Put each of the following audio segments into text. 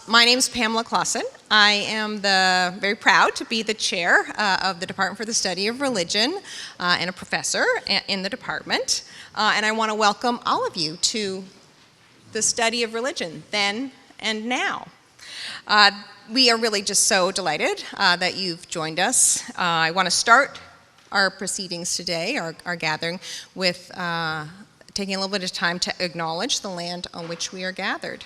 My name is Pamela Klassen. I am very proud to be the chair of the Department for the Study of Religion and a professor in the department. And I want to welcome all of you to the study of religion, then and now. We are really just so delighted that you've joined us. I want to start our proceedings today, our gathering, with taking a little bit of time to acknowledge the land on which we are gathered.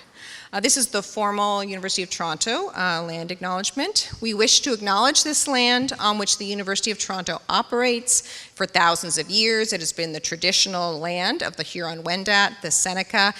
This is the formal University of Toronto land acknowledgement. We wish to acknowledge this land on which the University of Toronto operates. For thousands of years, it has been the traditional land of the Huron-Wendat, the Seneca,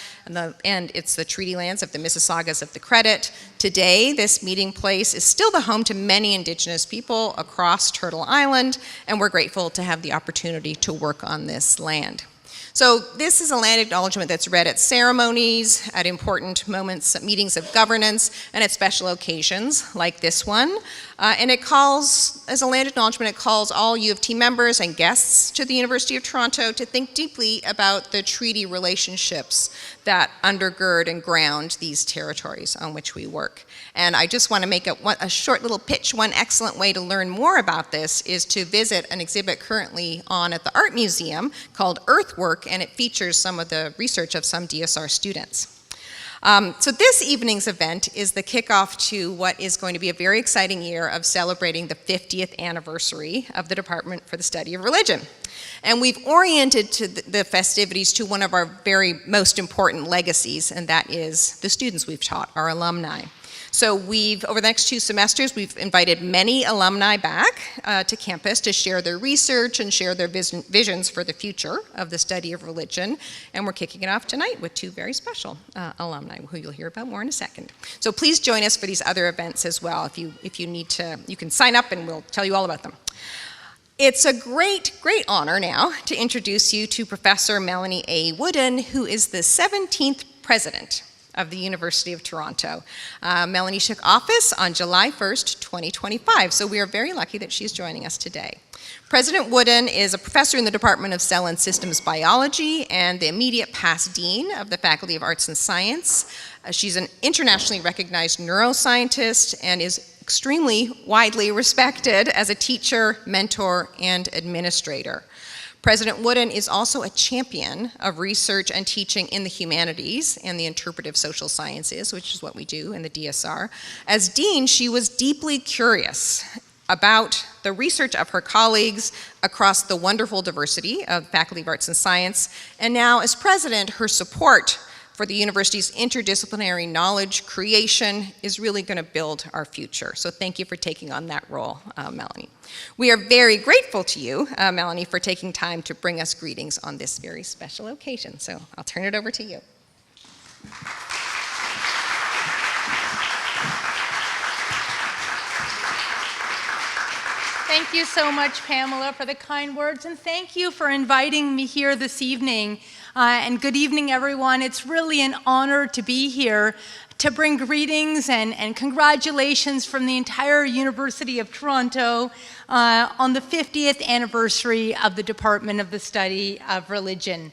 and it's the treaty lands of the Mississaugas of the Credit. Today, this meeting place is still the home to many Indigenous people across Turtle Island, and we're grateful to have the opportunity to work on this land. So this is a land acknowledgement that's read at ceremonies, at important moments, meetings of governance, and at special occasions like this one. And it calls, as a land acknowledgement, it calls all U of T members and guests to the University of Toronto to think deeply about the treaty relationships that undergird and ground these territories on which we work. And I just want to make a short little pitch. One excellent way to learn more about this is to visit an exhibit currently on at the Art Museum called Earthwork, and it features some of the research of some DSR students. So this evening's event is the kickoff to what is going to be a very exciting year of celebrating the 50th anniversary of the Department for the Study of Religion. And we've oriented to the festivities to one of our very most important legacies, and that is the students we've taught, our alumni. So over the next 2 semesters, we've invited many alumni back to campus to share their research and share their visions for the future of the study of religion. And we're kicking it off tonight with 2 very special alumni, who you'll hear about more in a second. So please join us for these other events as well. If you need to, you can sign up and we'll tell you all about them. It's a great, great honor now to introduce you to Professor Melanie A. Woodin, who is the 17th president of the University of Toronto. Melanie took office on July 1st, 2025, so we are very lucky that she's joining us today. President Woodin is a professor in the Department of Cell and Systems Biology and the immediate past dean of the Faculty of Arts and Science. She's an internationally recognized neuroscientist and is extremely widely respected as a teacher, mentor, and administrator. President Woodin is also a champion of research and teaching in the humanities and the interpretive social sciences, which is what we do in the DSR. As dean, she was deeply curious about the research of her colleagues across the wonderful diversity of Faculty of Arts and Science, and now as president, her support for the university's interdisciplinary knowledge creation is really going to build our future. So thank you for taking on that role, Melanie. We are very grateful to you, Melanie, for taking time to bring us greetings on this very special occasion. So I'll turn it over to you. Thank you so much, Pamela, for the kind words, and thank you for inviting me here this evening. And good evening, everyone. It's really an honor to be here to bring greetings and congratulations from the entire University of Toronto on the 50th anniversary of the Department of the Study of Religion.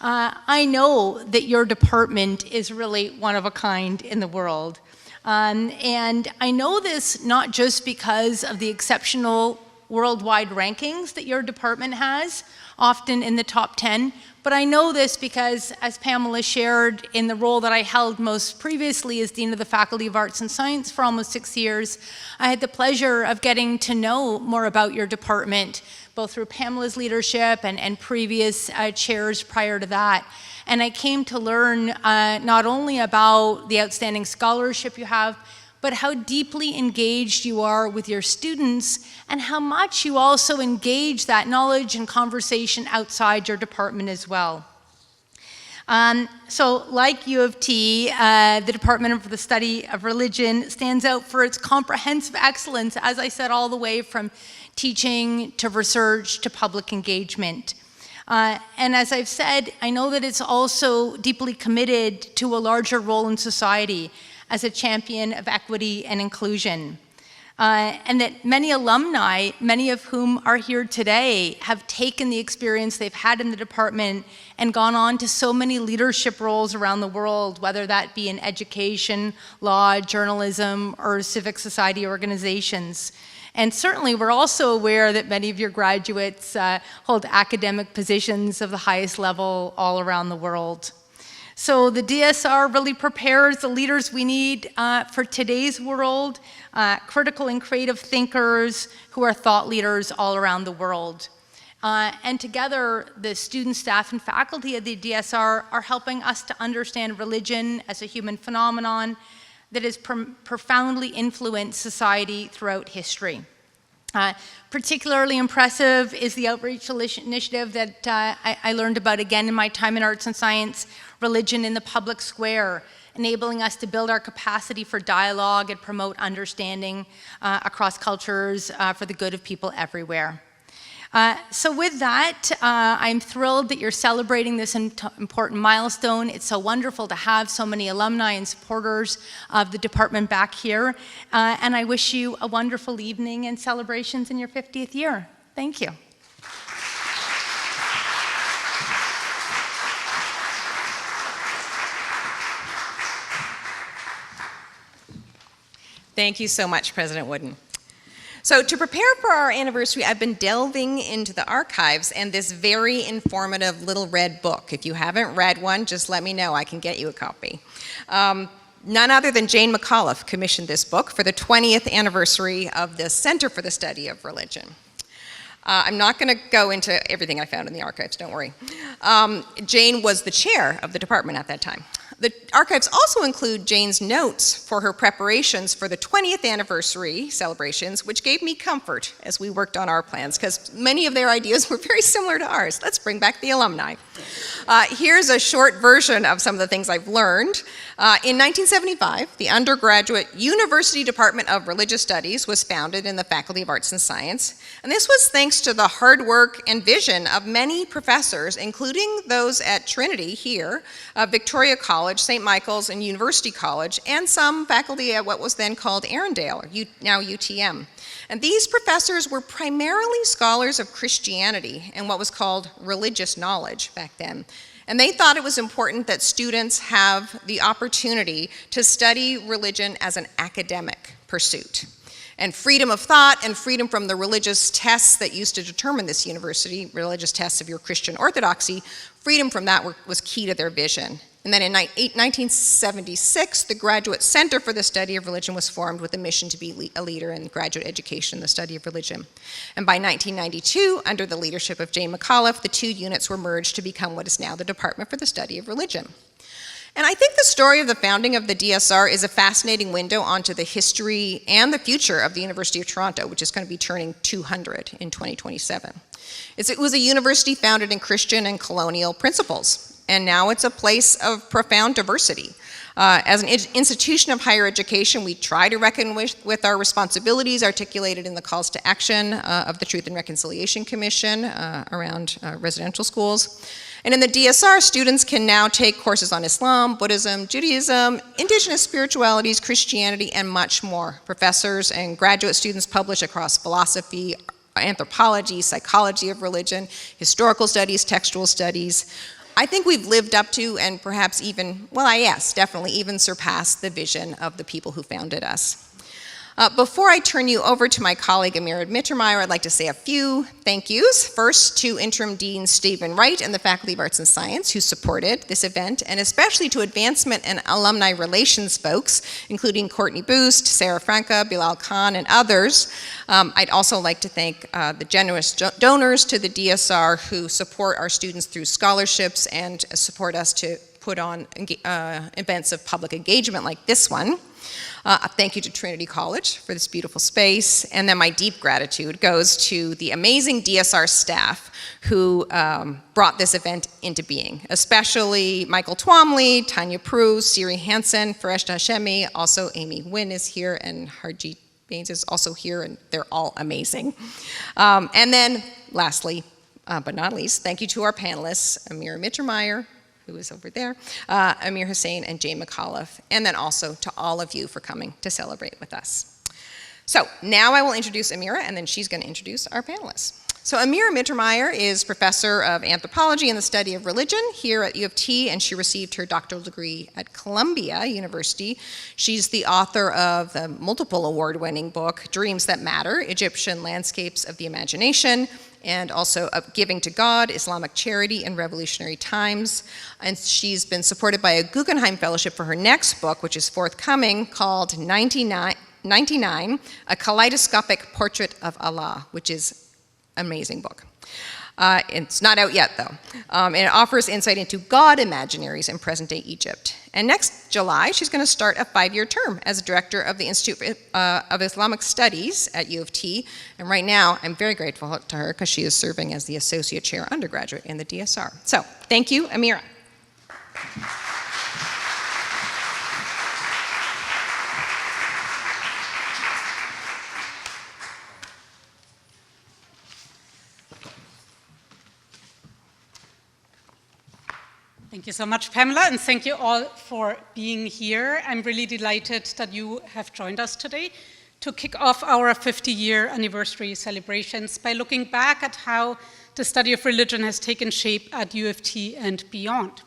I know that your department is really one of a kind in the world. And I know this not just because of the exceptional worldwide rankings that your department has, often in the top 10, but I know this because, as Pamela shared, in the role that I held most previously as Dean of the Faculty of Arts and Science for almost 6 years, I had the pleasure of getting to know more about your department, both through Pamela's leadership and previous chairs prior to that. And I came to learn not only about the outstanding scholarship you have, but how deeply engaged you are with your students and how much you also engage that knowledge and conversation outside your department as well. So like U of T, the Department for the Study of Religion stands out for its comprehensive excellence, as I said, all the way from teaching to research to public engagement. And as I've said, I know that it's also deeply committed to a larger role in society as a champion of equity and inclusion. And that many alumni, many of whom are here today, have taken the experience they've had in the department and gone on to so many leadership roles around the world, whether that be in education, law, journalism, or civic society organizations. And certainly we're also aware that many of your graduates hold academic positions of the highest level all around the world. So the DSR really prepares the leaders we need for today's world, critical and creative thinkers who are thought leaders all around the world. And together, the students, staff, and faculty of the DSR are helping us to understand religion as a human phenomenon that has profoundly influenced society throughout history. Particularly impressive is the outreach initiative that I learned about again in my time in arts and science, religion in the public square, enabling us to build our capacity for dialogue and promote understanding across cultures for the good of people everywhere. So with that, I'm thrilled that you're celebrating this important milestone. It's so wonderful to have so many alumni and supporters of the department back here. And I wish you a wonderful evening and celebrations in your 50th year. Thank you. Thank you so much, President Woodin. So to prepare for our anniversary, I've been delving into the archives and this very informative little red book. If you haven't read one, just let me know. I can get you a copy. None other than Jane McAuliffe commissioned this book for the 20th anniversary of the Center for the Study of Religion. I'm not going to go into everything I found in the archives, don't worry. Jane was the chair of the department at that time. The archives also include Jane's notes for her preparations for the 20th anniversary celebrations, which gave me comfort as we worked on our plans, because many of their ideas were very similar to ours. Let's bring back the alumni. Here's a short version of some of the things I've learned. In 1975, the undergraduate University Department of Religious Studies was founded in the Faculty of Arts and Science, and this was thanks to the hard work and vision of many professors, including those at Trinity here, Victoria College, St. Michael's, and University College, and some faculty at what was then called Arundel, or now UTM. And these professors were primarily scholars of Christianity and what was called religious knowledge back then. And they thought it was important that students have the opportunity to study religion as an academic pursuit. And freedom of thought and freedom from the religious tests that used to determine this university, religious tests of your Christian orthodoxy, freedom from that was key to their vision. And then in 1976, the Graduate Center for the Study of Religion was formed with a mission to be a leader in graduate education, the study of religion. And by 1992, under the leadership of Jane McAuliffe, the two units were merged to become what is now the Department for the Study of Religion. And I think the story of the founding of the DSR is a fascinating window onto the history and the future of the University of Toronto, which is going to be turning 200 in 2027. It was a university founded in Christian and colonial principles, and now it's a place of profound diversity. As an institution of higher education, we try to reckon with our responsibilities articulated in the calls to action of the Truth and Reconciliation Commission around residential schools. And in the DSR, students can now take courses on Islam, Buddhism, Judaism, indigenous spiritualities, Christianity, and much more. Professors and graduate students publish across philosophy, anthropology, psychology of religion, historical studies, textual studies. I think we've lived up to and perhaps even, well, yes, definitely even surpassed the vision of the people who founded us. Before I turn you over to my colleague Amira Mittermaier, I'd like to say a few thank yous. First to Interim Dean Stephen Wright and the Faculty of Arts and Science who supported this event, and especially to Advancement and Alumni Relations folks, including Courtney Boost, Sarah Franca, Bilal Khan, and others. I'd also like to thank the generous donors to the DSR who support our students through scholarships and support us to put on events of public engagement like this one. Thank you to Trinity College for this beautiful space, and then my deep gratitude goes to the amazing DSR staff who brought this event into being, especially Michael Twomley, Tanya Prue, Siri Hansen, Fareshta Hashemi, also Amy Nguyen is here, and Harjeet Baines is also here, and they're all amazing. And then lastly, but not least, thank you to our panelists, Amira Mittermaier, who is over there, Amir Hussain and Jane McAuliffe, and then also to all of you for coming to celebrate with us. So now I will introduce Amira, and then she's going to introduce our panelists. So Amira Mittermaier is Professor of Anthropology and the Study of Religion here at U of T, and she received her doctoral degree at Columbia University. She's the author of the multiple award-winning book, Dreams That Matter, Egyptian Landscapes of the Imagination, and also of Giving to God, Islamic Charity in Revolutionary Times. And she's been supported by a Guggenheim Fellowship for her next book, which is forthcoming, called 99, A Kaleidoscopic Portrait of Allah, which is amazing book. It's not out yet, though. And it offers insight into God imaginaries in present-day Egypt. And next July, she's going to start a 5-year term as director of the Institute of Islamic Studies at U of T. And right now, I'm very grateful to her because she is serving as the associate chair undergraduate in the DSR. So, thank you, Amira. Thank you so much, Pamela, and thank you all for being here. I'm really delighted that you have joined us today to kick off our 50-year anniversary celebrations by looking back at how the study of religion has taken shape at U of T and beyond.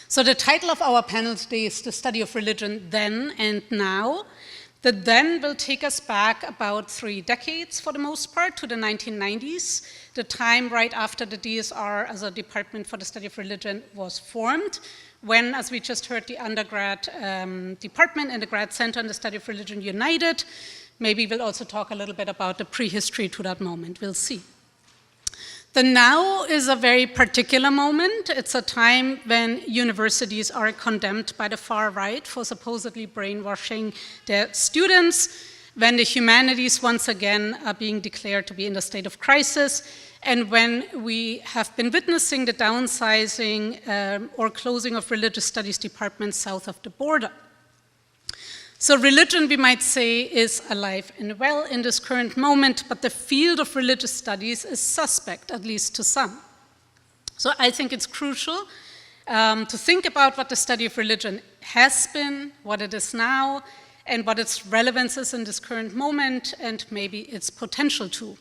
So the title of our panel today is The Study of Religion Then and Now. The then will take us back about 3 decades for the most part, to the 1990s, the time right after the DSR as a Department for the Study of Religion was formed, when, as we just heard, the undergrad department and the grad center in the Study of Religion united. Maybe we'll also talk a little bit about the prehistory to that moment. We'll see. The now is a very particular moment. It's a time when universities are condemned by the far right for supposedly brainwashing their students, when the humanities once again are being declared to be in a state of crisis, and when we have been witnessing the downsizing or closing of religious studies departments south of the border. So religion, we might say, is alive and well in this current moment, but the field of religious studies is suspect, at least to some. So I think it's crucial to think about what the study of religion has been, what it is now, and what its relevance is in this current moment, and maybe its potential too.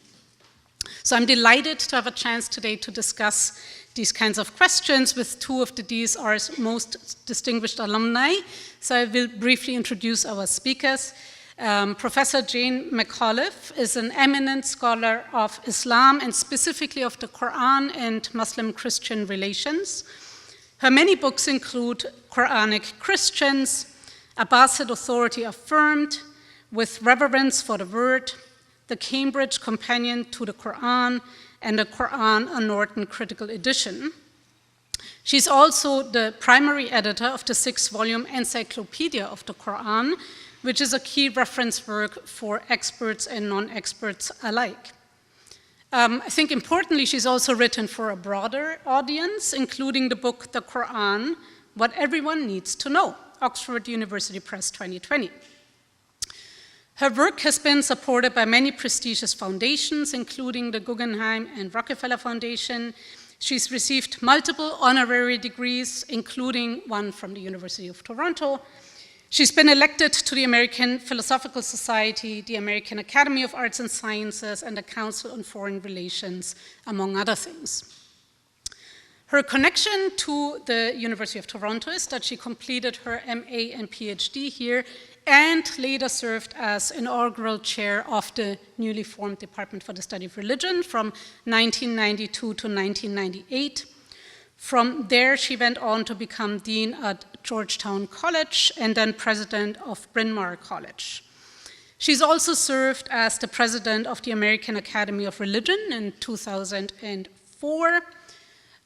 So I'm delighted to have a chance today to discuss these kinds of questions with 2 of the DSR's most distinguished alumni. So I will briefly introduce our speakers. Professor Jane McAuliffe is an eminent scholar of Islam and specifically of the Quran and Muslim-Christian relations. Her many books include Quranic Christians, Abbasid Authority Affirmed, With Reverence for the Word, the Cambridge Companion to the Quran, and the Quran, a Norton Critical Edition. She's also the primary editor of the 6-volume Encyclopedia of the Quran, which is a key reference work for experts and non-experts alike. I think importantly, she's also written for a broader audience, including the book, The Quran, What Everyone Needs to Know, Oxford University Press 2020. Her work has been supported by many prestigious foundations, including the Guggenheim and Rockefeller Foundation. She's received multiple honorary degrees, including one from the University of Toronto. She's been elected to the American Philosophical Society, the American Academy of Arts and Sciences, and the Council on Foreign Relations, among other things. Her connection to the University of Toronto is that she completed her MA and PhD here and later served as inaugural chair of the newly formed Department for the Study of Religion from 1992 to 1998. From there, she went on to become dean at Georgetown College and then president of Bryn Mawr College. She's also served as the president of the American Academy of Religion in 2004.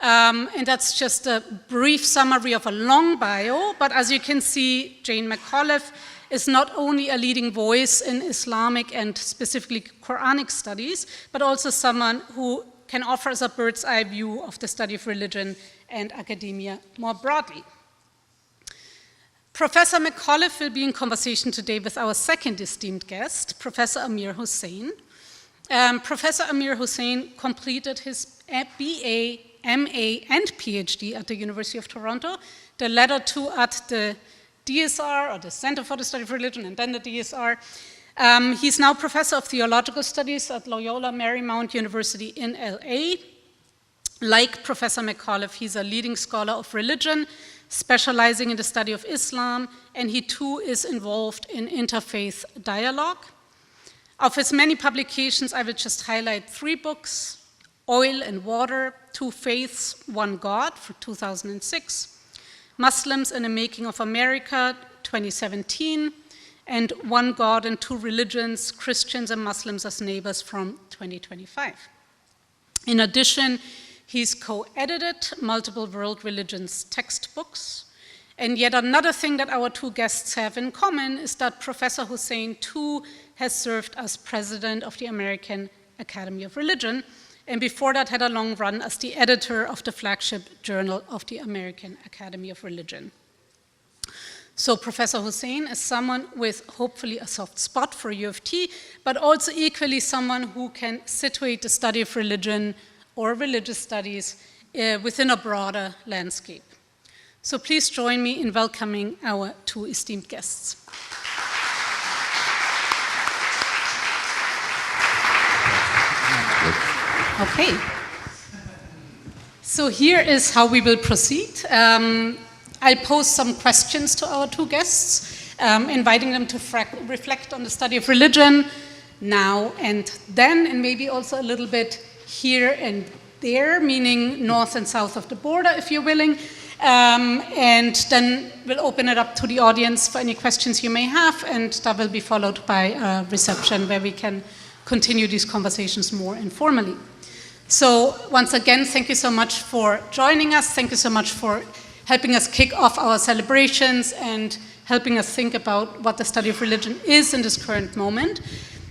And that's just a brief summary of a long bio, but as you can see, Jane McAuliffe is not only a leading voice in Islamic and specifically Quranic studies, but also someone who can offer us a bird's eye view of the study of religion and academia more broadly. Professor McAuliffe will be in conversation today with our second esteemed guest, Professor Amir Hussain. Professor Amir Hussain completed his BA, MA, and PhD at the University of Toronto, the latter two at the DSR, or the Center for the Study of Religion, and then the DSR. He's now Professor of Theological Studies at Loyola Marymount University in LA. Like Professor McAuliffe, he's a leading scholar of religion, specializing in the study of Islam, and he too is involved in interfaith dialogue. Of his many publications, I will just highlight 3 books: Oil and Water, Two Faiths, One God for 2006, Muslims in the Making of America, 2017, and One God and Two Religions, Christians and Muslims as Neighbors from 2025. In addition, he's co-edited multiple world religions textbooks. And yet another thing that our 2 guests have in common is that Professor Hussain too has served as president of the American Academy of Religion, and before that had a long run as the editor of the flagship journal of the American Academy of Religion. So Professor Hussain is someone with hopefully a soft spot for U of T, but also equally someone who can situate the study of religion or religious studies within a broader landscape. So please join me in welcoming our 2 esteemed guests. Okay. So here is how we will proceed. I'll pose some questions to our 2 guests, inviting them to reflect on the study of religion now and then, and maybe also a little bit here and there, meaning north and south of the border, if you're willing. And then we'll open it up to the audience for any questions you may have, and that will be followed by a reception where we can continue these conversations more informally. So once again, thank you so much for joining us. Thank you so much for helping us kick off our celebrations and helping us think about what the study of religion is in this current moment.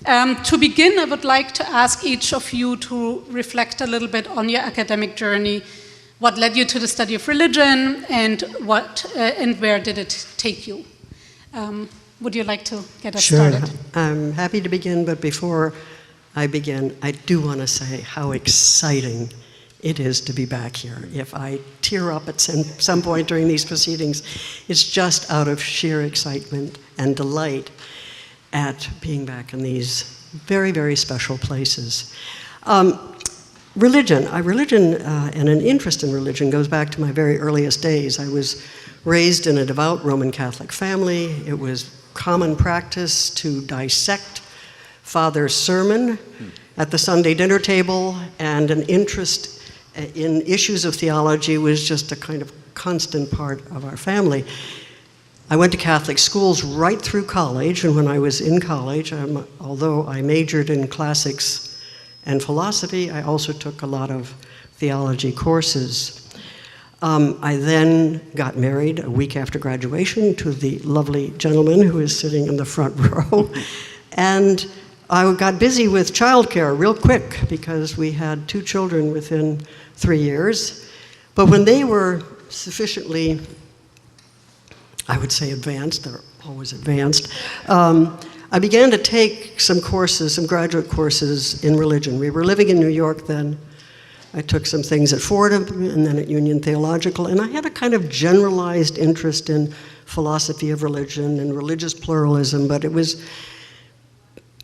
To begin, I would like to ask each of you to reflect a little bit on your academic journey. What led you to the study of religion, and where did it take you? Would you like to get us started? Sure. I'm happy to begin, but before I begin, I do want to say how exciting it is to be back here. If I tear up at some point during these proceedings, it's just out of sheer excitement and delight at being back in these very, very special places. Religion and an interest in religion goes back to my very earliest days. I was raised in a devout Roman Catholic family. It was common practice to dissect Father's sermon at the Sunday dinner table, and an interest in issues of theology was just a kind of constant part of our family. I went to Catholic schools right through college, and when I was in college, although I majored in classics and philosophy, I also took a lot of theology courses. I then got married a week after graduation to the lovely gentleman who is sitting in the front row, and I got busy with childcare real quick because we had 2 children within 3 years. But when they were sufficiently, I would say advanced, they're always advanced, I began to take some courses, some graduate courses in religion. We were living in New York then. I took some things at Fordham and then at Union Theological, and I had a kind of generalized interest in philosophy of religion and religious pluralism, but it was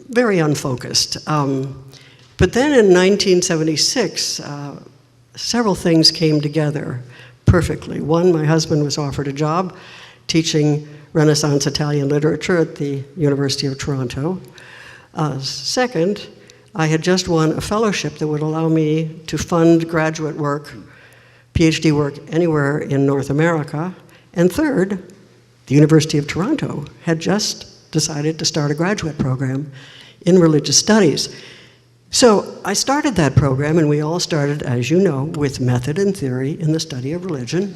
very unfocused. But then in 1976, several things came together perfectly. One, my husband was offered a job teaching Renaissance Italian literature at the University of Toronto. Second, I had just won a fellowship that would allow me to fund graduate work, PhD work anywhere in North America. And third, the University of Toronto had just decided to start a graduate program in religious studies. So I started that program, and we all started, as you know, with method and theory in the study of religion.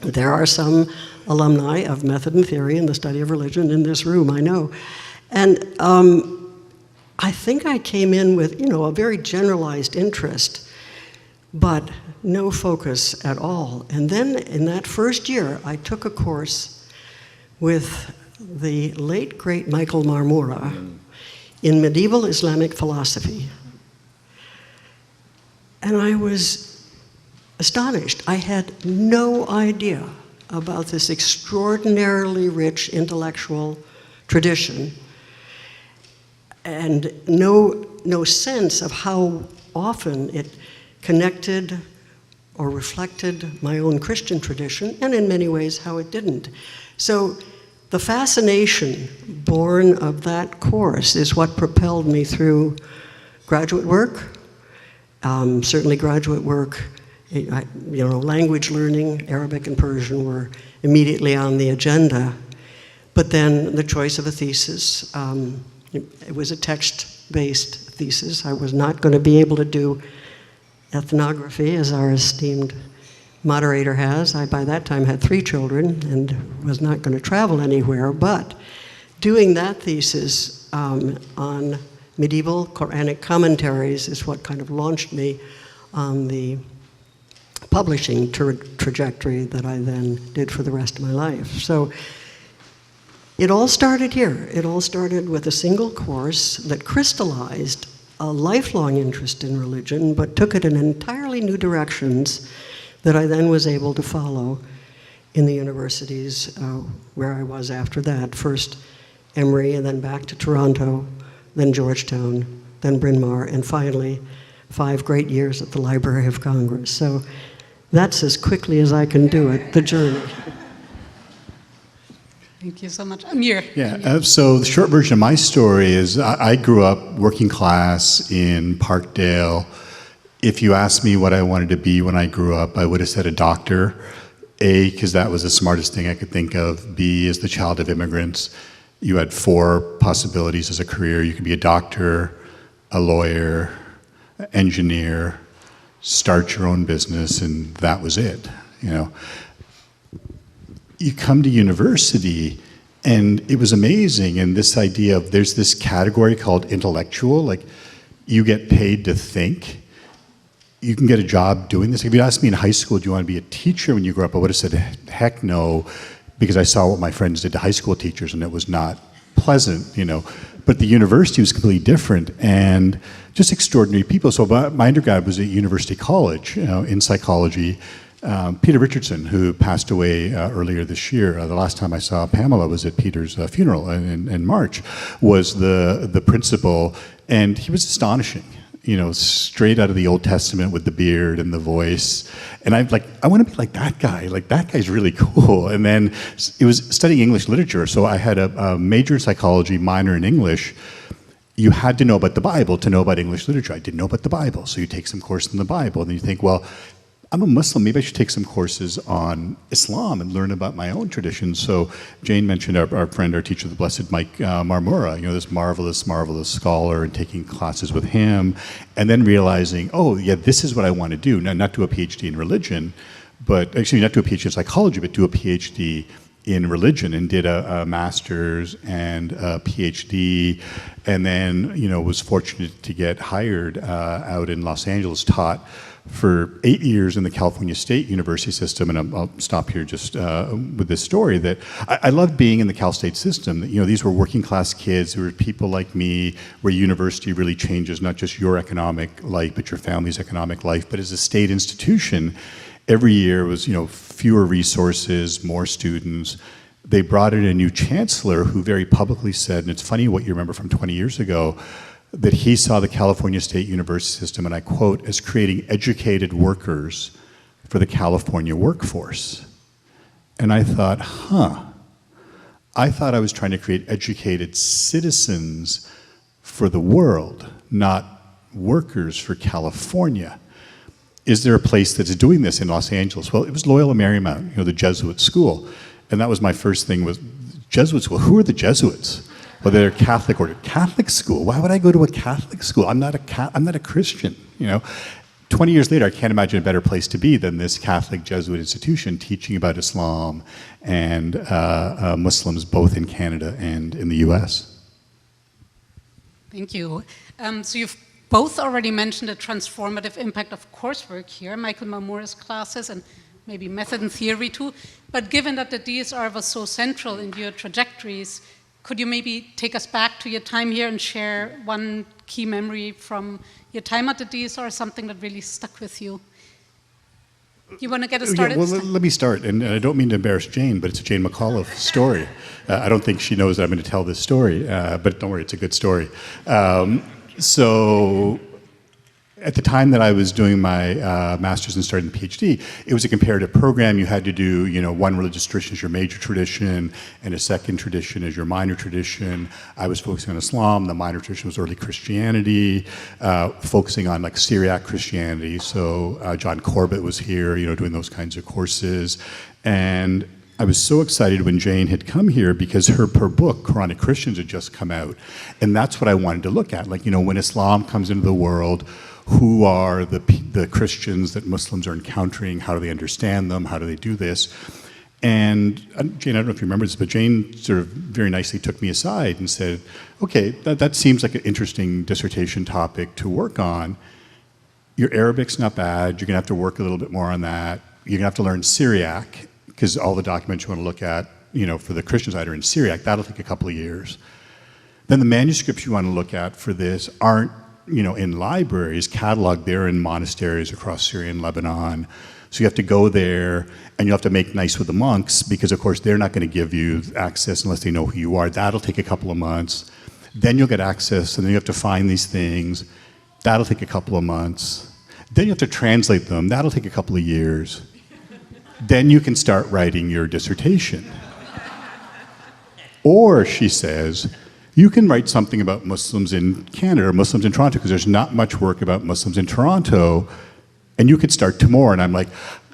There are some alumni of method and theory in the study of religion in this room, I know. And I think I came in with, a very generalized interest, but no focus at all. And then in that first year, I took a course with the late, great Michael Marmura in medieval Islamic philosophy. And I was astonished. I had no idea about this extraordinarily rich intellectual tradition. and no sense of how often it connected or reflected my own Christian tradition, and in many ways how it didn't. So the fascination born of that course is what propelled me through graduate work, certainly graduate work, language learning, Arabic and Persian were immediately on the agenda, but then the choice of a thesis, it was a text-based thesis. I was not going to be able to do ethnography, as our esteemed moderator has. I, by that time, had 3 children and was not going to travel anywhere, but doing that thesis on medieval Quranic commentaries is what kind of launched me on the publishing trajectory that I then did for the rest of my life. So it all started here. It all started with a single course that crystallized a lifelong interest in religion, but took it in entirely new directions that I then was able to follow in the universities where I was after that. First Emory, and then back to Toronto, then Georgetown, then Bryn Mawr, and finally 5 great years at the Library of Congress. So that's as quickly as I can do it, the journey. Thank you so much. Amir. Yeah, so the short version of my story is I grew up working class in Parkdale. If you asked me what I wanted to be when I grew up, I would have said a doctor. A, because that was the smartest thing I could think of. B, as the child of immigrants, you had 4 possibilities as a career. You could be a doctor, a lawyer, an engineer, start your own business, and that was it, You come to university, and it was amazing, and this idea of there's this category called intellectual, like you get paid to think. You can get a job doing this. If you'd asked me in high school, do you want to be a teacher when you grow up, I would have said, heck no, because I saw what my friends did to high school teachers, and it was not pleasant, But the university was completely different, and just extraordinary people. So my undergrad was at University College, in psychology. Peter Richardson, who passed away earlier this year, the last time I saw Pamela was at Peter's funeral in March, was the principal, and he was astonishing. Straight out of the Old Testament with the beard and the voice. And I want to be like that guy. Like, that guy's really cool. And then it was studying English literature. So I had a major in psychology, minor in English. You had to know about the Bible to know about English literature. I didn't know about the Bible. So you take some course in the Bible. And then you think, well, I'm a Muslim, maybe I should take some courses on Islam and learn about my own traditions. So Jane mentioned our friend, our teacher, the Blessed Mike Marmura, this marvelous, marvelous scholar, and taking classes with him, and then realizing, oh, yeah, this is what I want to do. Now, not do a PhD in religion, but actually not do a PhD in psychology, but do a PhD in religion, and did a master's and a PhD, and then, was fortunate to get hired out in Los Angeles, taught for 8 years in the California State University system, and I'll stop here just with this story, that I loved being in the Cal State system. These were working class kids, who were people like me, where university really changes not just your economic life, but your family's economic life. But as a state institution, every year was, fewer resources, more students. They brought in a new chancellor who very publicly said, and it's funny what you remember from 20 years ago, that he saw the California State University system, and I quote, as creating educated workers for the California workforce. And I thought, I thought I was trying to create educated citizens for the world, not workers for California. Is there a place that's doing this in Los Angeles? Well, it was Loyola Marymount, the Jesuit school. And that was my first thing, was Jesuit school. Who are the Jesuits? Well, they're Catholic order. Catholic school? Why would I go to a Catholic school? I'm not a Christian, 20 years later, I can't imagine a better place to be than this Catholic Jesuit institution teaching about Islam and Muslims, both in Canada and in the US. Thank you. So you've both already mentioned the transformative impact of coursework here, Michael Marmura's classes, and maybe method and theory too. But given that the DSR was so central in your trajectories, could you maybe take us back to your time here and share one key memory from your time at the DSR, something that really stuck with you? You want to get us started? Yeah, well, let me start. And I don't mean to embarrass Jane, but it's a Jane McAuliffe story. I don't think she knows that I'm going to tell this story, but don't worry, it's a good story. So at the time that I was doing my master's and starting the PhD, it was a comparative program. You had to do, one religious tradition as your major tradition, and a second tradition as your minor tradition. I was focusing on Islam. The minor tradition was early Christianity, focusing on like Syriac Christianity. So John Corbett was here, doing those kinds of courses. And I was so excited when Jane had come here because her book, Quranic Christians, had just come out. And that's what I wanted to look at. Like, when Islam comes into the world, who are the Christians that Muslims are encountering? How do they understand them? How do they do this? And Jane, I don't know if you remember this, but Jane sort of very nicely took me aside and said, okay, that seems like an interesting dissertation topic to work on. Your Arabic's not bad. You're going to have to work a little bit more on that. You're going to have to learn Syriac, because all the documents you want to look at, for the Christian side are in Syriac. That'll take a couple of years. Then the manuscripts you want to look at for this aren't in libraries, cataloged there in monasteries across Syria and Lebanon. So you have to go there, and you have to make nice with the monks, because of course they're not going to give you access unless they know who you are. That'll take a couple of months. Then you'll get access, and then you have to find these things. That'll take a couple of months. Then you have to translate them. That'll take a couple of years. Then you can start writing your dissertation. Or, she says, you can write something about Muslims in Canada or Muslims in Toronto, because there's not much work about Muslims in Toronto, and you could start tomorrow. And I'm like,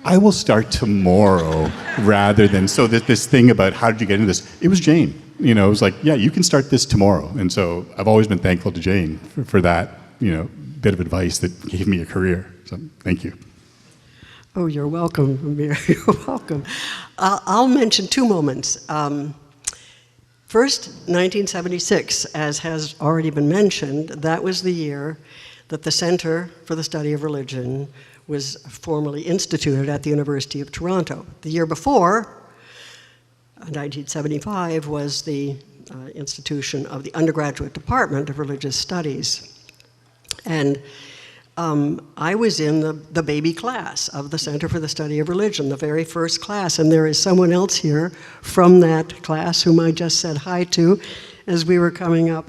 I will start tomorrow rather than, so that this thing about how did you get into this, it was Jane. It was like, yeah, you can start this tomorrow. And so I've always been thankful to Jane for that, bit of advice that gave me a career. So thank you. Oh, you're welcome, Amir. You're welcome. I'll mention two moments. First, 1976, as has already been mentioned, that was the year that the Center for the Study of Religion was formally instituted at the University of Toronto. The year before, 1975, was the institution of the Undergraduate Department of Religious Studies. And I was in the baby class of the Center for the Study of Religion, the very first class, and there is someone else here from that class whom I just said hi to as we were coming up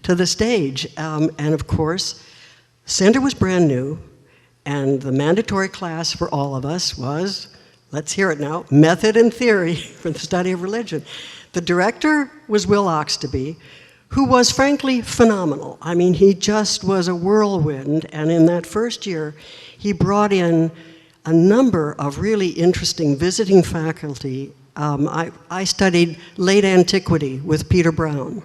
to the stage. And of course, Center was brand new, and the mandatory class for all of us was, let's hear it now, Method and Theory for the Study of Religion. The director was Will Oxtoby, who was frankly phenomenal. I mean, he just was a whirlwind, and in that first year, he brought in a number of really interesting visiting faculty. I studied late antiquity with Peter Brown.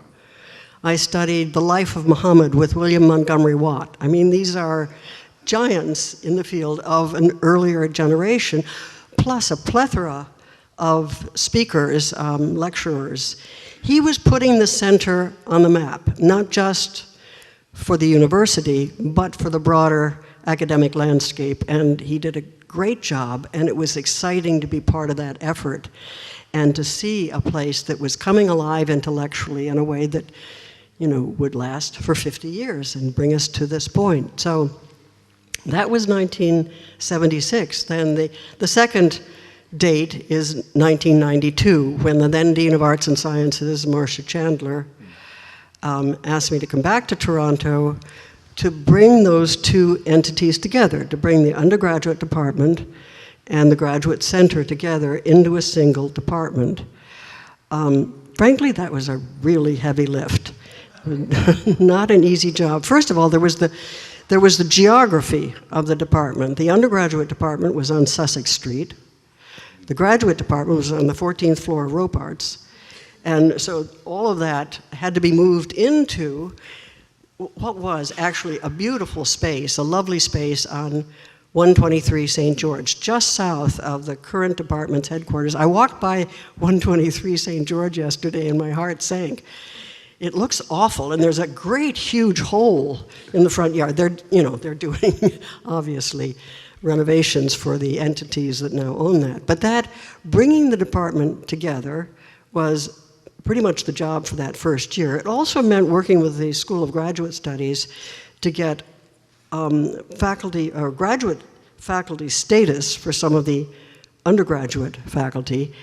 I studied the life of Muhammad with William Montgomery Watt. I mean, these are giants in the field of an earlier generation, plus a plethora of speakers, lecturers. He was putting the center on the map, not just for the university, but for the broader academic landscape, and he did a great job, and it was exciting to be part of that effort and to see a place that was coming alive intellectually in a way that, would last for 50 years and bring us to this point. So that was 1976. Then the second date is 1992, when the then Dean of Arts and Sciences, Marcia Chandler, asked me to come back to Toronto to bring those two entities together, to bring the undergraduate department and the graduate center together into a single department. Frankly, that was a really heavy lift. Not an easy job. First of all, there was the geography of the department. The undergraduate department was on Sussex Street. The graduate department was on the 14th floor of Rope Arts. And so all of that had to be moved into what was actually a beautiful space, a lovely space on 123 St. George, just south of the current department's headquarters. I walked by 123 St. George yesterday and my heart sank. It looks awful, and there's a great huge hole in the front yard. They're doing, obviously, renovations for the entities that now own that. But that, bringing the department together was pretty much the job for that first year. It also meant working with the School of Graduate Studies to get faculty or graduate faculty status for some of the undergraduate faculty.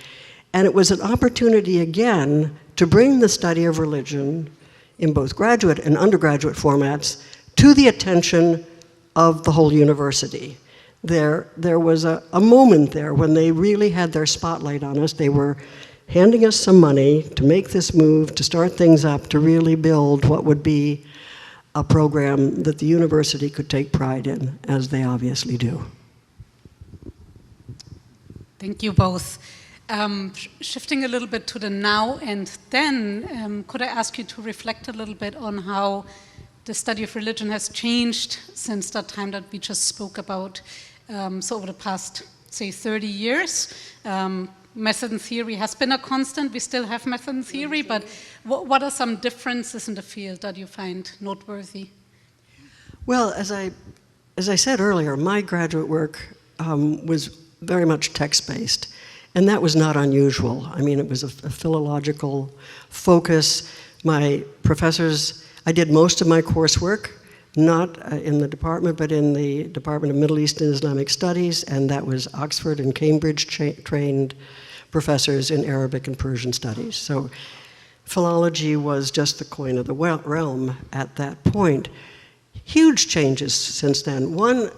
And it was an opportunity again to bring the study of religion in both graduate and undergraduate formats to the attention of the whole university. There was a moment there when they really had their spotlight on us. They were handing us some money to make this move, to start things up, to really build what would be a program that the university could take pride in, as they obviously do. Thank you both. Shifting a little bit to the now and then, could I ask you to reflect a little bit on how the study of religion has changed since that time that we just spoke about? So over the past, say, 30 years, method and theory has been a constant. We still have method and theory, but what are some differences in the field that you find noteworthy? Well, as I said earlier, my graduate work was very much text-based, and that was not unusual. I mean, it was a philological focus. My professors, I did most of my coursework, not in the department, but in the Department of Middle East and Islamic Studies, and that was Oxford and Cambridge trained professors in Arabic and Persian studies. So philology was just the coin of the realm at that point. Huge changes since then. One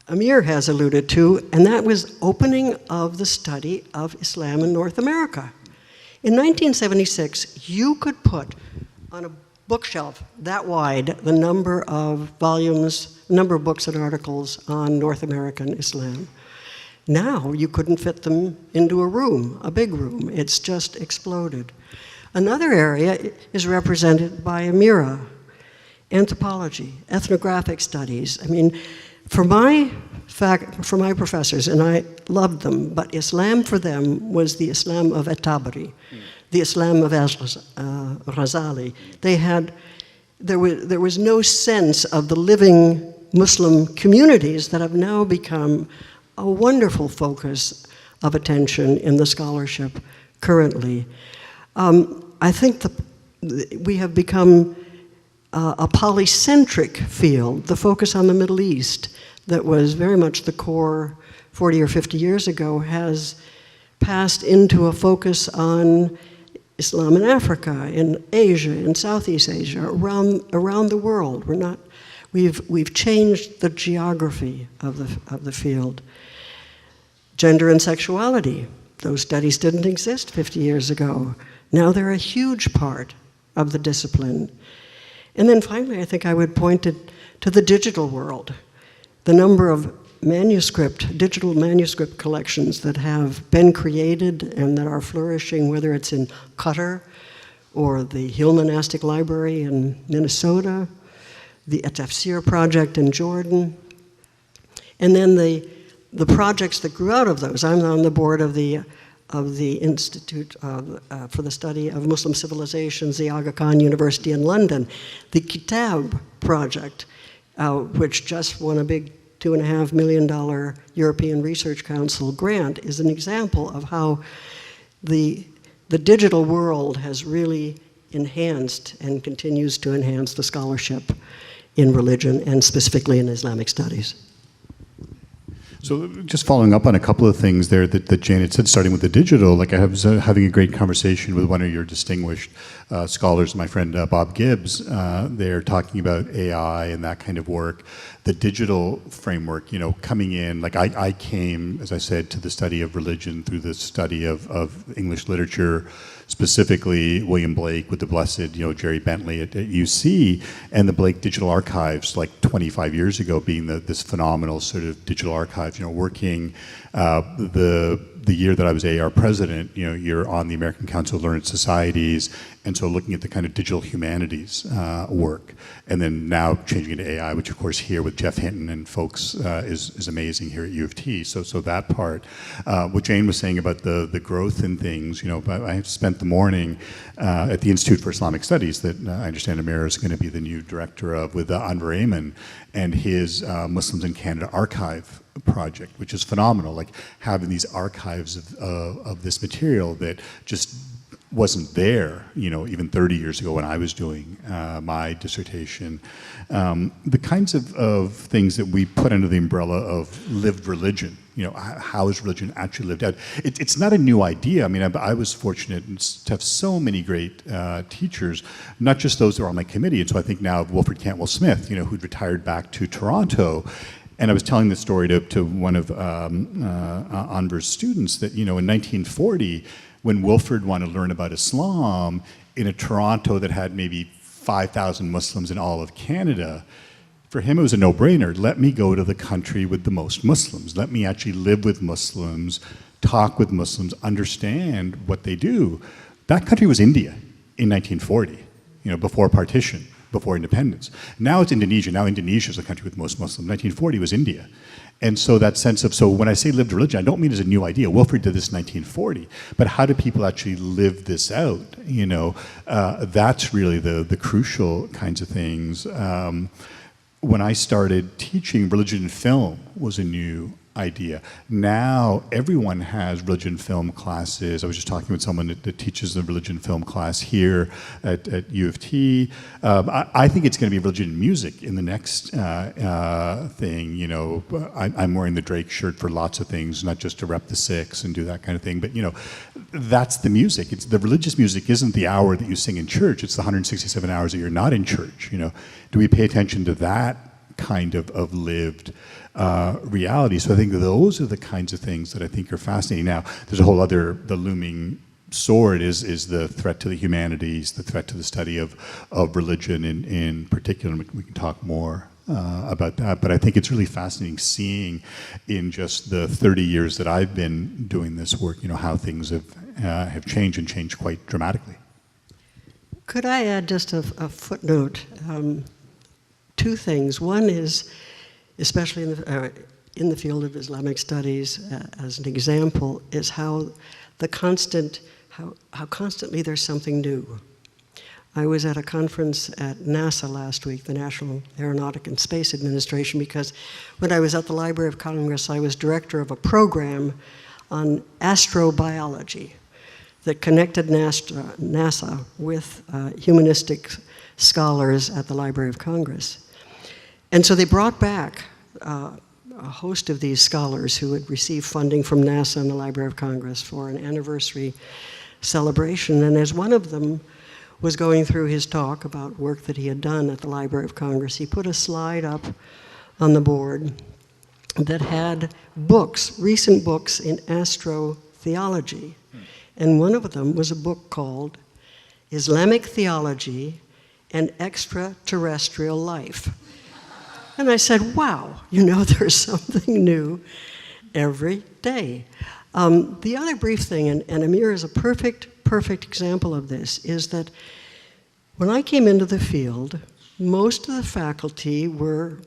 Amir has alluded to, and that was opening of the study of Islam in North America. In 1976, you could put on a bookshelf that wide the number of volumes, number of books and articles on North American Islam. Now you couldn't fit them into a room, a big room. It's just exploded. Another area is represented by Amira, anthropology, ethnographic studies. I mean, for my professors, and I loved them, but Islam for them was the Islam of at-Tabari, the Islam of Ghazali. There was no sense of the living Muslim communities that have now become a wonderful focus of attention in the scholarship currently. I think we have become a polycentric field. The focus on the Middle East that was very much the core 40 or 50 years ago has passed into a focus on Islam in Africa, in Asia, in Southeast Asia, around the world. We've changed the geography of the field. Gender and sexuality, those studies didn't exist 50 years ago. Now they're a huge part of the discipline. And then finally, I think I would point to the digital world. The number of digital manuscript collections that have been created and that are flourishing, whether it's in Qatar or the Hill Monastic Library in Minnesota, the Tafsir project in Jordan, and then the projects that grew out of those. I'm on the board of the Institute for the Study of Muslim Civilizations, the Aga Khan University in London. The Kitab project, which just won a big $2.5 million European Research Council grant, is an example of how the digital world has really enhanced and continues to enhance the scholarship in religion and specifically in Islamic studies. So just following up on a couple of things there that Jane had said, starting with the digital, like I was having a great conversation with one of your distinguished scholars, my friend Bob Gibbs. They're talking about AI and that kind of work. The digital framework, coming in, like I came, as I said, to the study of religion through the study of English literature, specifically William Blake with the blessed, Jerry Bentley at UC, and the Blake Digital Archives, like 25 years ago, being this phenomenal sort of digital archive, working the year that I was AR president, you're on the American Council of Learned Societies, and so looking at the kind of digital humanities work, and then now changing into AI, which of course here with Jeff Hinton and folks is amazing here at U of T. So that part. What Jane was saying about the growth in things, I spent the morning at the Institute for Islamic Studies that I understand Amira is going to be the new director of, with Anwar Ayman and his Muslims in Canada archive project, which is phenomenal, like having these archives of this material that just wasn't there, even 30 years ago when I was doing my dissertation. The kinds of things that we put under the umbrella of lived religion, how is religion actually lived out? It's not a new idea. I mean, I was fortunate to have so many great teachers, not just those that were on my committee. And so I think now of Wilfred Cantwell Smith, who'd retired back to Toronto. And I was telling this story to one of Anvar's students that, in 1940, when Wilfred wanted to learn about Islam in a Toronto that had maybe 5,000 Muslims in all of Canada, for him it was a no-brainer. Let me go to the country with the most Muslims. Let me actually live with Muslims, talk with Muslims, understand what they do. That country was India in 1940, before partition, before independence. Now it's Indonesia. Now Indonesia is the country with most Muslims. 1940 was India. And so that sense of, so when I say lived religion, I don't mean as a new idea. Wilfred did this in 1940, but how do people actually live this out? That's really the crucial kinds of things. When I started teaching, religion in film was a new idea. Now everyone has religion film classes. I was just talking with someone that teaches the religion film class here at U of T. I think it's going to be religion and music in the next thing. I'm wearing the Drake shirt for lots of things, not just to rep the Six and do that kind of thing, but that's the music. It's the religious music isn't the hour that you sing in church. It's the 167 hours that you're not in church. Do we pay attention to that kind of lived reality? So I think those are the kinds of things that I think are fascinating. Now, there's a whole other, the looming sword is the threat to the humanities, the threat to the study of religion in particular. We can talk more about that, but I think it's really fascinating seeing in just the 30 years that I've been doing this work, how things have changed and changed quite dramatically. Could I add just a footnote? Two things. One is, especially in the field of Islamic studies, as an example, is how constantly there's something new. I was at a conference at NASA last week, the National Aeronautic and Space Administration, because when I was at the Library of Congress, I was director of a program on astrobiology that connected NASA with humanistic scholars at the Library of Congress. And so they brought back a host of these scholars who had received funding from NASA and the Library of Congress for an anniversary celebration. And as one of them was going through his talk about work that he had done at the Library of Congress, he put a slide up on the board that had books, recent books in astrotheology. And one of them was a book called Islamic Theology and Extraterrestrial Life. And I said, wow, there's something new every day. The other brief thing, and Amir is a perfect example of this, is that when I came into the field, most of the faculty were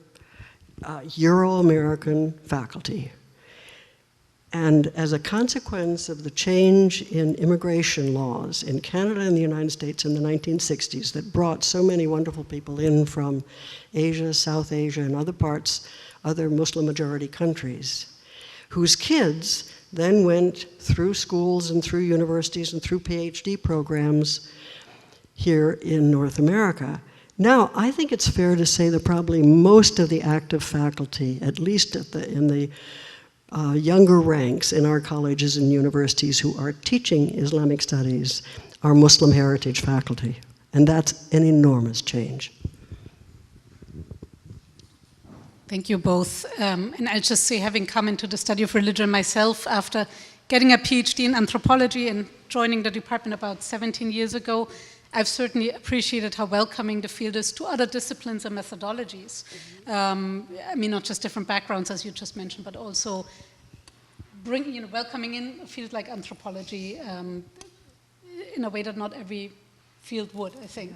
Euro-American faculty. And as a consequence of the change in immigration laws in Canada and the United States in the 1960s that brought so many wonderful people in from Asia, South Asia, and other Muslim-majority countries, whose kids then went through schools and through universities and through PhD programs here in North America. Now, I think it's fair to say that probably most of the active faculty, at least in the younger ranks in our colleges and universities who are teaching Islamic studies, are Muslim heritage faculty. And that's an enormous change. Thank you both. And I'll just say, having come into the study of religion myself after getting a PhD in anthropology and joining the department about 17 years ago, I've certainly appreciated how welcoming the field is to other disciplines and methodologies. Not just different backgrounds, as you just mentioned, but also welcoming in a field like anthropology in a way that not every field would, I think.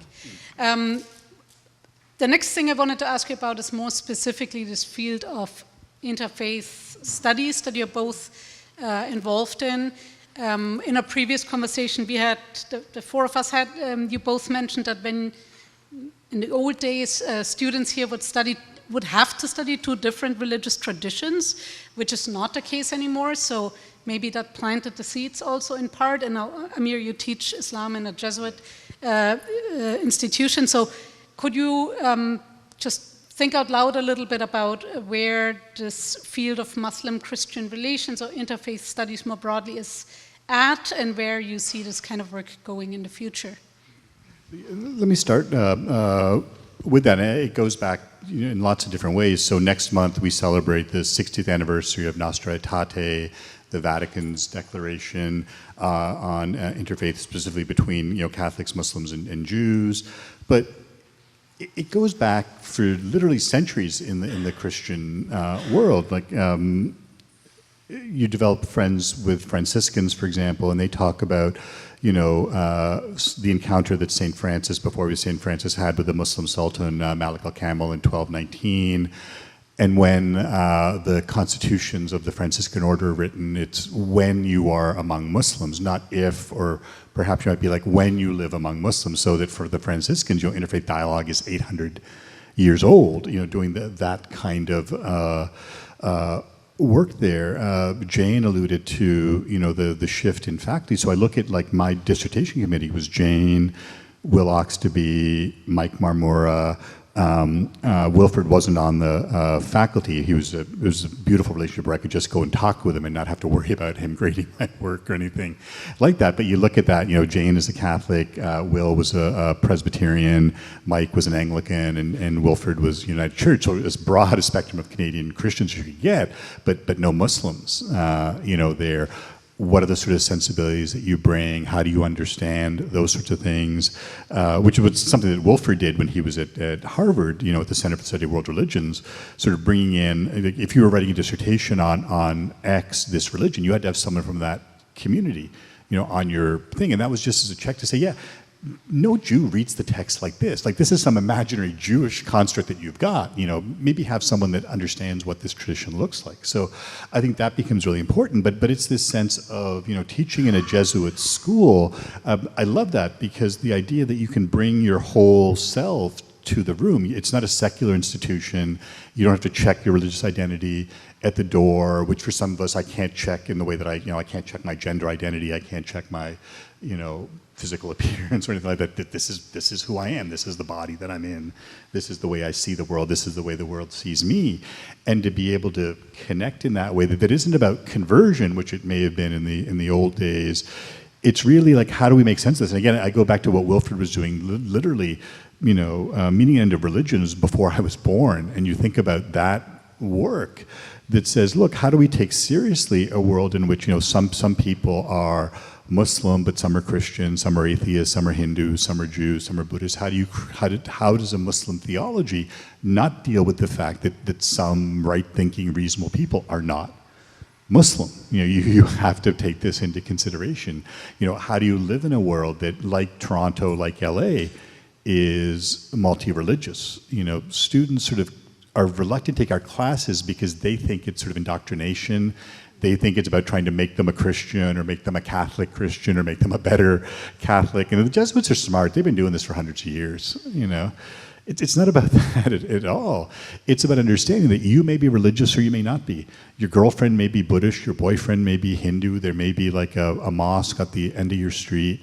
The next thing I wanted to ask you about is more specifically this field of interfaith studies that you're both involved in. In a previous conversation we had, the four of us had, you both mentioned that when in the old days students here would have to study two different religious traditions, which is not the case anymore. So maybe that planted the seeds also in part. And now, Amir, you teach Islam in a Jesuit institution. So could you just think out loud a little bit about where this field of Muslim-Christian relations or interfaith studies more broadly is at, and where you see this kind of work going in the future? Let me start with that. It goes back in lots of different ways. So next month we celebrate the 60th anniversary of Nostra Aetate, the Vatican's declaration on interfaith, specifically between Catholics, Muslims, and Jews. But it goes back for literally centuries in the Christian world. Like you develop friends with Franciscans, for example, and they talk about the encounter that St. Francis, before he was St. Francis, had with the Muslim Sultan Malik al-Kamil in 1219. And when the constitutions of the Franciscan order are written, it's when you are among Muslims, not if, or perhaps you might be like when you live among Muslims, so that for the Franciscans, interfaith dialogue is 800 years old, doing that kind of work there. Jane alluded to, the shift in faculty. So I look at like my dissertation committee was Jane, Will Oxtoby, Mike Marmora. Wilfred wasn't on the faculty. It was a beautiful relationship where I could just go and talk with him and not have to worry about him grading my work or anything like that. But you look at that, Jane is a Catholic, Will was a Presbyterian, Mike was an Anglican, and Wilfred was United Church. So as broad a spectrum of Canadian Christians you could get, but no Muslims, there. What are the sort of sensibilities that you bring? How do you understand those sorts of things? Which was something that Wilfred did when he was at Harvard, at the Center for the Study of World Religions, sort of bringing in, if you were writing a dissertation on X, this religion, you had to have someone from that community, on your thing. And that was just as a check to say, yeah, no Jew reads the text like this. Like, this is some imaginary Jewish construct that you've got. Maybe have someone that understands what this tradition looks like. So I think that becomes really important. But it's this sense of, teaching in a Jesuit school. I love that, because the idea that you can bring your whole self to the room. It's not a secular institution. You don't have to check your religious identity at the door, which for some of us I can't check in the way that I can't check my gender identity. I can't check my, physical appearance or anything like that. That this is who I am. This is the body that I'm in. This is the way I see the world. This is the way the world sees me. And to be able to connect in that way that isn't about conversion, which it may have been in the old days. It's really like, how do we make sense of this? And again, I go back to what Wilfred was doing, literally, meaning end of religions before I was born. And you think about that work that says, look, how do we take seriously a world in which, some people are Muslim, but some are Christian, some are atheists, some are Hindus, some are Jews, some are Buddhists. How does a Muslim theology not deal with the fact that some right-thinking, reasonable people are not Muslim? You have to take this into consideration. How do you live in a world that, like Toronto, like LA, is multi-religious? Students sort of are reluctant to take our classes because they think it's sort of indoctrination. They think it's about trying to make them a Christian or make them a Catholic Christian or make them a better Catholic. And the Jesuits are smart. They've been doing this for hundreds of years, It's not about that at all. It's about understanding that you may be religious or you may not be. Your girlfriend may be Buddhist, your boyfriend may be Hindu, there may be like a mosque at the end of your street.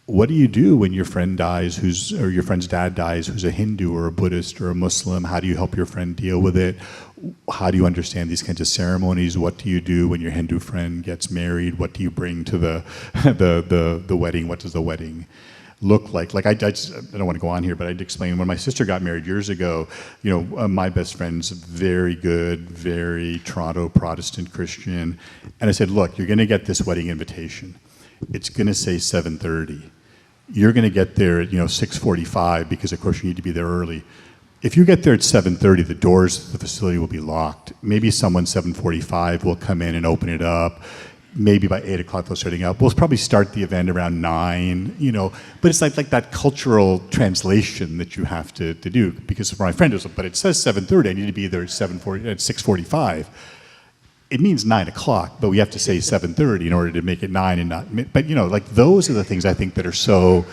What do you do when your friend dies, or your friend's dad dies, who's a Hindu or a Buddhist or a Muslim? How do you help your friend deal with it? How do you understand these kinds of ceremonies? What do you do when your Hindu friend gets married? What do you bring to the wedding? What does the wedding look like? Like I don't want to go on here, but I'd explain when my sister got married years ago. My best friend's very good, very Toronto Protestant Christian, and I said, look, you're going to get this wedding invitation. It's going to say 7:30. You're going to get there at 6:45 because of course you need to be there early. If you get there at 7:30, the doors of the facility will be locked. Maybe someone 7:45 will come in and open it up. Maybe by 8 o'clock they'll starting up. We'll probably start the event around 9, But it's like that cultural translation that you have to do, because for my friend it was, but it says 7:30. I need to be there at 6:45. It means 9 o'clock, but we have to say 7:30 in order to make it 9 and not. But those are the things I think that are so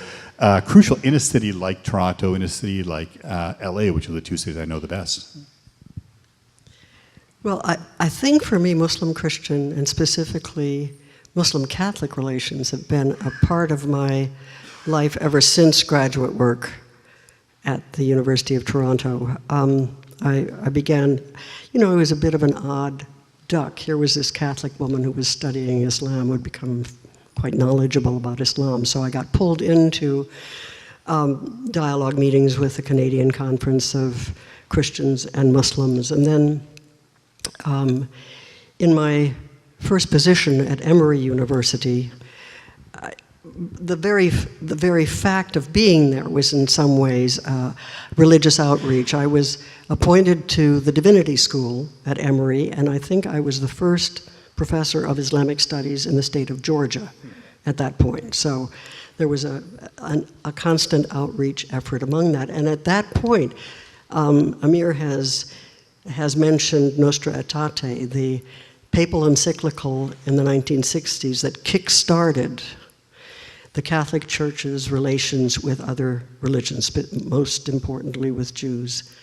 crucial in a city like Toronto, in a city like LA, which are the two cities I know the best. Well, I think for me, Muslim-Christian, and specifically Muslim-Catholic relations have been a part of my life ever since graduate work at the University of Toronto. I began, I was a bit of an odd duck. Here was this Catholic woman who was studying Islam, would become quite knowledgeable about Islam. So I got pulled into dialogue meetings with the Canadian Conference of Christians and Muslims. And then in my first position at Emory University, the very fact of being there was in some ways religious outreach. I was appointed to the Divinity School at Emory, and I think I was the first professor of Islamic studies in the state of Georgia at that point. So there was a constant outreach effort among that. And at that point, Amir has mentioned Nostra Aetate, the papal encyclical in the 1960s that kick-started the Catholic Church's relations with other religions, but most importantly with Jews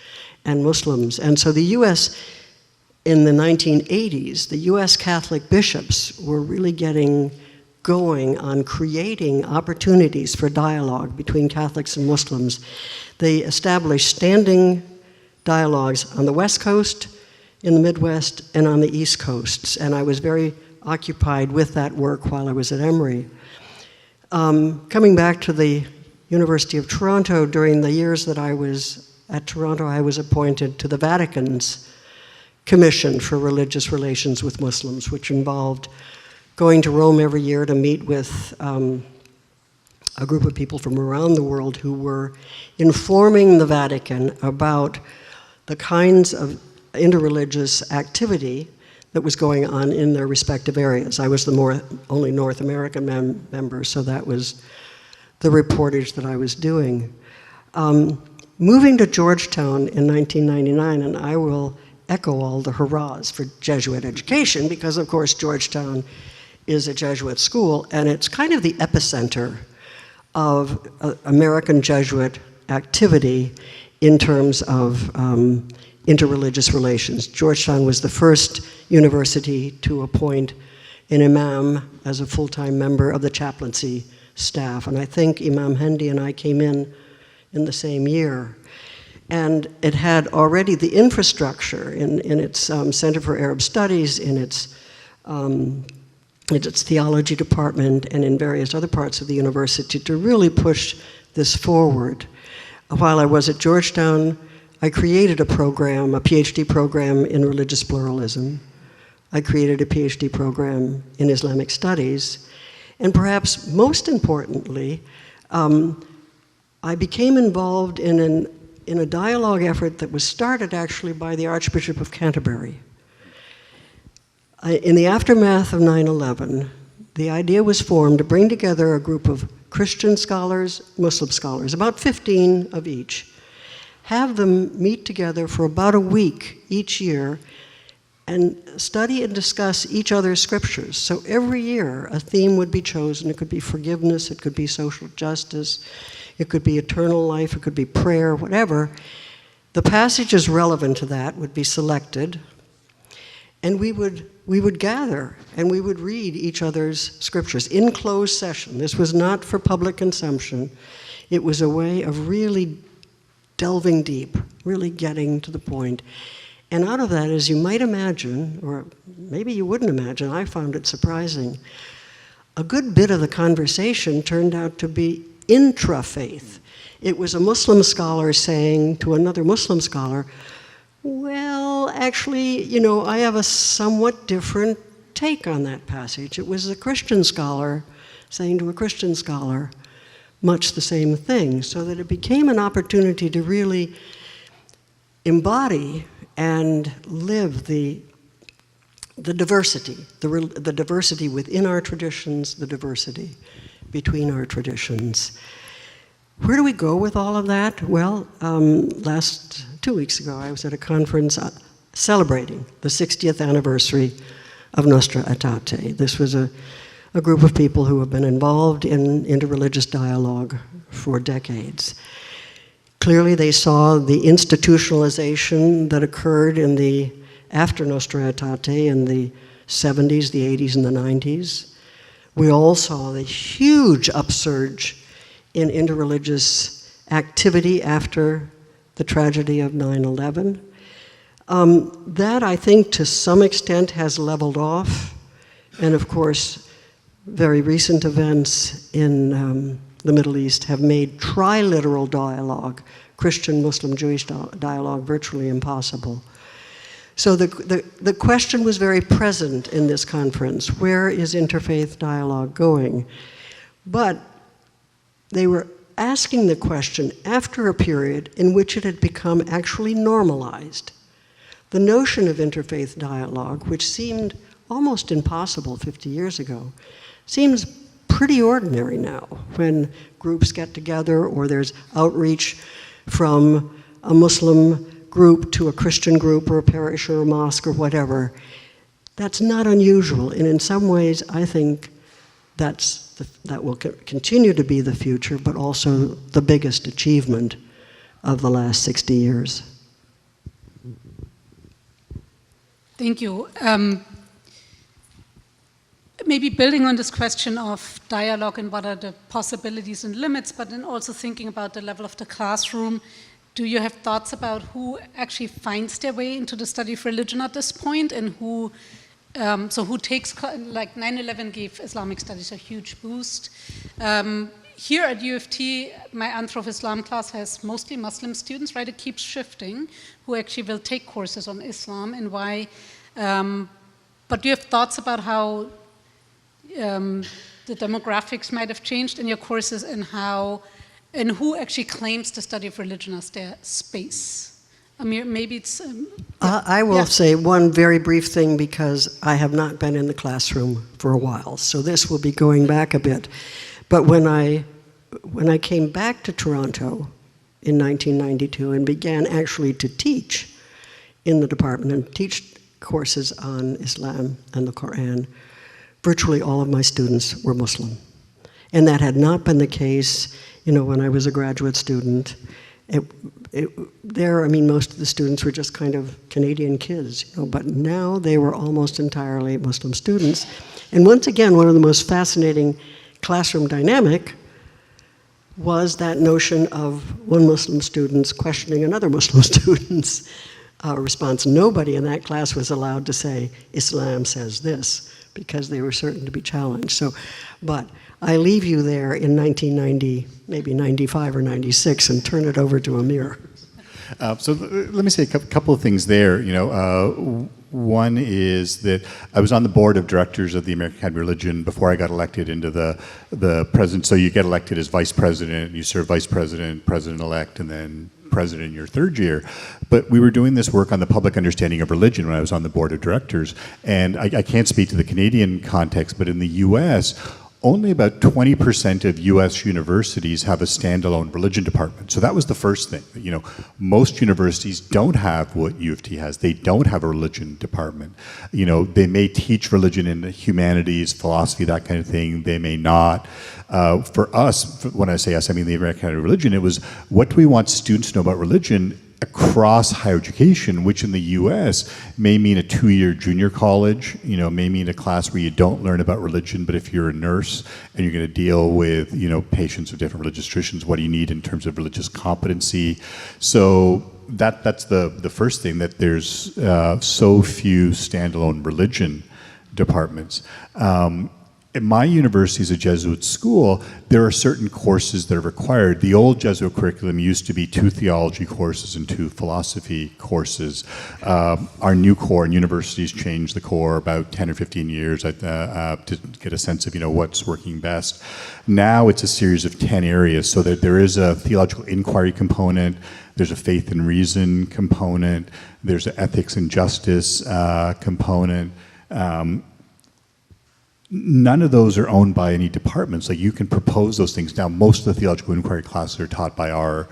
and Muslims. And so the U.S., in the 1980s, the U.S. Catholic bishops were really getting going on creating opportunities for dialogue between Catholics and Muslims. They established standing dialogues on the West Coast, in the Midwest, and on the East Coasts. And I was very occupied with that work while I was at Emory. Coming back to the University of Toronto, during the years that I was at Toronto, I was appointed to the Vatican's Commission for Religious Relations with Muslims, which involved going to Rome every year to meet with a group of people from around the world who were informing the Vatican about the kinds of interreligious activity that was going on in their respective areas. I was the only North American member, so that was the reportage that I was doing. Moving to Georgetown in 1999, and I will echo all the hurrahs for Jesuit education, because of course Georgetown is a Jesuit school, and it's kind of the epicenter of American Jesuit activity in terms of interreligious relations. Georgetown was the first university to appoint an imam as a full-time member of the chaplaincy staff, and I think Imam Hendi and I came in the same year. And it had already the infrastructure in its Center for Arab Studies, in its theology department, and in various other parts of the university to really push this forward. While I was at Georgetown, I created a program, a PhD program in religious pluralism. I created a PhD program in Islamic studies. And perhaps most importantly, I became involved in a dialogue effort that was started actually by the Archbishop of Canterbury. In the aftermath of 9/11, the idea was formed to bring together a group of Christian scholars, Muslim scholars, about 15 of each, have them meet together for about a week each year and study and discuss each other's scriptures. So every year a theme would be chosen. It could be forgiveness, it could be social justice, it could be eternal life, it could be prayer, whatever. The passages relevant to that would be selected, and we would gather and we would read each other's scriptures in closed session. This was not for public consumption. It was a way of really delving deep, really getting to the point. And out of that, as you might imagine, or maybe you wouldn't imagine, I found it surprising, a good bit of the conversation turned out to be intra-faith. It was a Muslim scholar saying to another Muslim scholar, well, actually, I have a somewhat different take on that passage. It was a Christian scholar saying to a Christian scholar much the same thing, so that it became an opportunity to really embody and live the diversity, the diversity within our traditions, the diversity between our traditions. Where do we go with all of that? Well, 2 weeks ago, I was at a conference celebrating the 60th anniversary of Nostra Aetate. This was a group of people who have been involved in interreligious dialogue for decades. Clearly, they saw the institutionalization that occurred in the after Nostra Aetate in the 70s, the 80s, and the 90s. We all saw the huge upsurge in interreligious activity after the tragedy of 9/11. That, I think, to some extent has leveled off. And of course, very recent events in the Middle East have made triliteral dialogue, Christian, Muslim, Jewish dialogue, virtually impossible. So the question was very present in this conference. Where is interfaith dialogue going? But they were asking the question after a period in which it had become actually normalized. The notion of interfaith dialogue, which seemed almost impossible 50 years ago, seems pretty ordinary now when groups get together or there's outreach from a Muslim group to a Christian group or a parish or a mosque or whatever. That's not unusual, and in some ways I think that will continue to be the future, but also the biggest achievement of the last 60 years. Thank you. Maybe building on this question of dialogue and what are the possibilities and limits, but then also thinking about the level of the classroom, do you have thoughts about who actually finds their way into the study of religion at this point, and who takes, like 9/11 gave Islamic studies a huge boost. Here at U of T, my Anthro of Islam class has mostly Muslim students, right? It keeps shifting, who actually will take courses on Islam and why. But do you have thoughts about how the demographics might have changed in your courses, and who actually claims the study of religion as their space? Amir, maybe it's... I will say one very brief thing, because I have not been in the classroom for a while, so this will be going back a bit. But when I came back to Toronto in 1992 and began actually to teach in the department and teach courses on Islam and the Quran, virtually all of my students were Muslim. And that had not been the case, when I was a graduate student. Most of the students were just kind of Canadian kids, but now they were almost entirely Muslim students. And once again, one of the most fascinating classroom dynamic was that notion of one Muslim student questioning another Muslim student's response. Nobody in that class was allowed to say, Islam says this, because they were certain to be challenged. But I leave you there in 1990, maybe 95 or 96, and turn it over to Amir. So let me say a couple of things there. One is that I was on the board of directors of the American Academy of Religion before I got elected into the president. So you get elected as vice president, you serve vice president, president-elect, and then president in your third year. But we were doing this work on the public understanding of religion when I was on the board of directors. And I can't speak to the Canadian context, but in the US, only about 20% of US universities have a standalone religion department. So that was the first thing. Most universities don't have what U of T has. They don't have a religion department. They may teach religion in the humanities, philosophy, that kind of thing. They may not. For us, when I say us, I mean the American Academy of Religion, it was, what do we want students to know about religion across higher education, which in the US may mean a 2-year junior college, may mean a class where you don't learn about religion, but if you're a nurse and you're going to deal with, patients of different religious traditions, what do you need in terms of religious competency? So that's the first thing, that there's so few standalone religion departments. At my university is a Jesuit school. There are certain courses that are required. The old Jesuit curriculum used to be 2 theology courses and 2 philosophy courses. Our new core, and universities changed the core about 10 or 15 years to get a sense of what's working best. Now it's a series of 10 areas, so that there is a theological inquiry component, there's a faith and reason component, there's an ethics and justice component. None of those are owned by any departments. Like, you can propose those things. Now, most of the theological inquiry classes are taught by our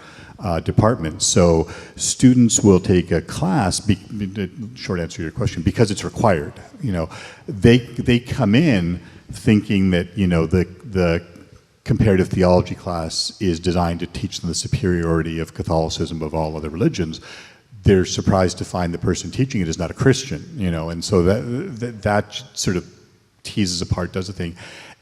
department. So students will take a class, short answer to your question, because it's required. They come in thinking that, the comparative theology class is designed to teach them the superiority of Catholicism above all other religions. they're surprised to find the person teaching it is not a Christian, you know, and so that sort of teases apart, does a thing.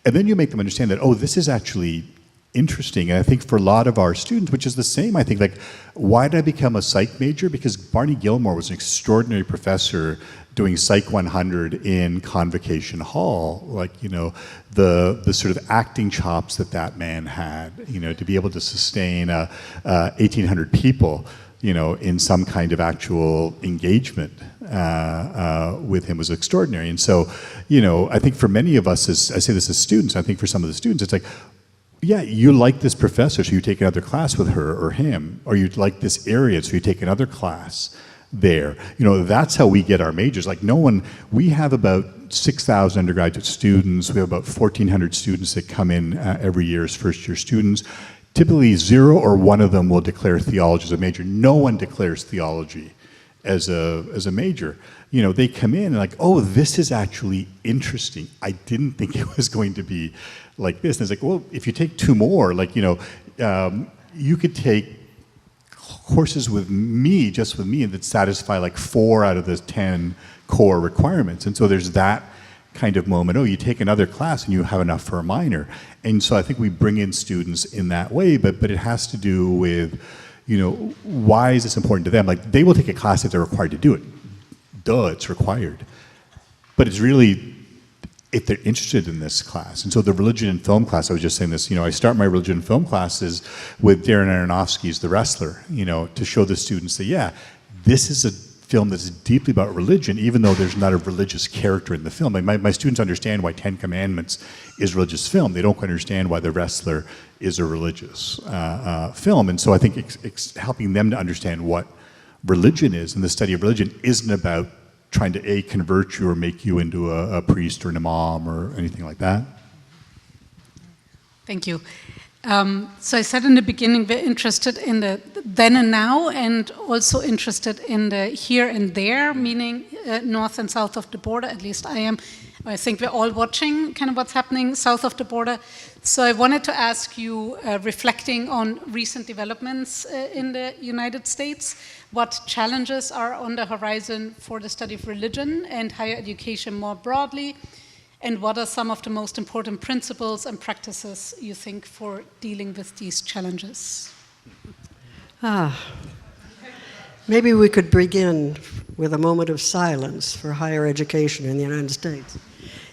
And then you make them understand that, oh, this is actually interesting. And I think for a lot of our students, which is the same, I think, like, why did I become a psych major? Because Barney Gilmore was an extraordinary professor doing Psych 100 in Convocation Hall, like, you know, the sort of acting chops that man had, you know, to be able to sustain 1,800 people, you know, in some kind of actual engagement with him was extraordinary. And so, you know, I think for many of us, as I say this as students, I think for some of the students, it's like, yeah, you like this professor, so you take another class with her or him, or you like this area, so you take another class there. You know, that's how we get our majors. Like, we have about 6,000 undergraduate students. We have about 1,400 students that come in every year as first-year students. Typically, 0 or 1 of them will declare theology as a major. No one declares theology as a major. You know, they come in and like, oh, this is actually interesting. I didn't think it was going to be like this. And it's like, well, if you take 2 more, like, you know, you could take courses with me, just with me, that satisfy like 4 out of the 10 core requirements. And so there's that kind of moment, oh, you take another class and you have enough for a minor. And so I think we bring in students in that way, but it has to do with, you know, why is this important to them? Like, they will take a class if they're required to do it. Duh, it's required. But it's really if they're interested in this class. And so the religion and film class, I was just saying this, you know, I start my religion and film classes with Darren Aronofsky's The Wrestler, you know, to show the students that, yeah, this is a film that's deeply about religion, even though there's not a religious character in the film. Like, my students understand why 10 Commandments is religious film. They don't quite understand why The Wrestler is a religious film. And so I think it's helping them to understand what religion is, and the study of religion isn't about trying to convert you or make you into a priest or an imam or anything like that. Thank you. So I said in the beginning, we're interested in the then and now, and also interested in the here and there, meaning north and south of the border. At least I am. I think we're all watching kind of what's happening south of the border. So I wanted to ask you, reflecting on recent developments in the United States, what challenges are on the horizon for the study of religion and higher education more broadly, and what are some of the most important principles and practices you think for dealing with these challenges? Maybe we could begin with a moment of silence for higher education in the United States.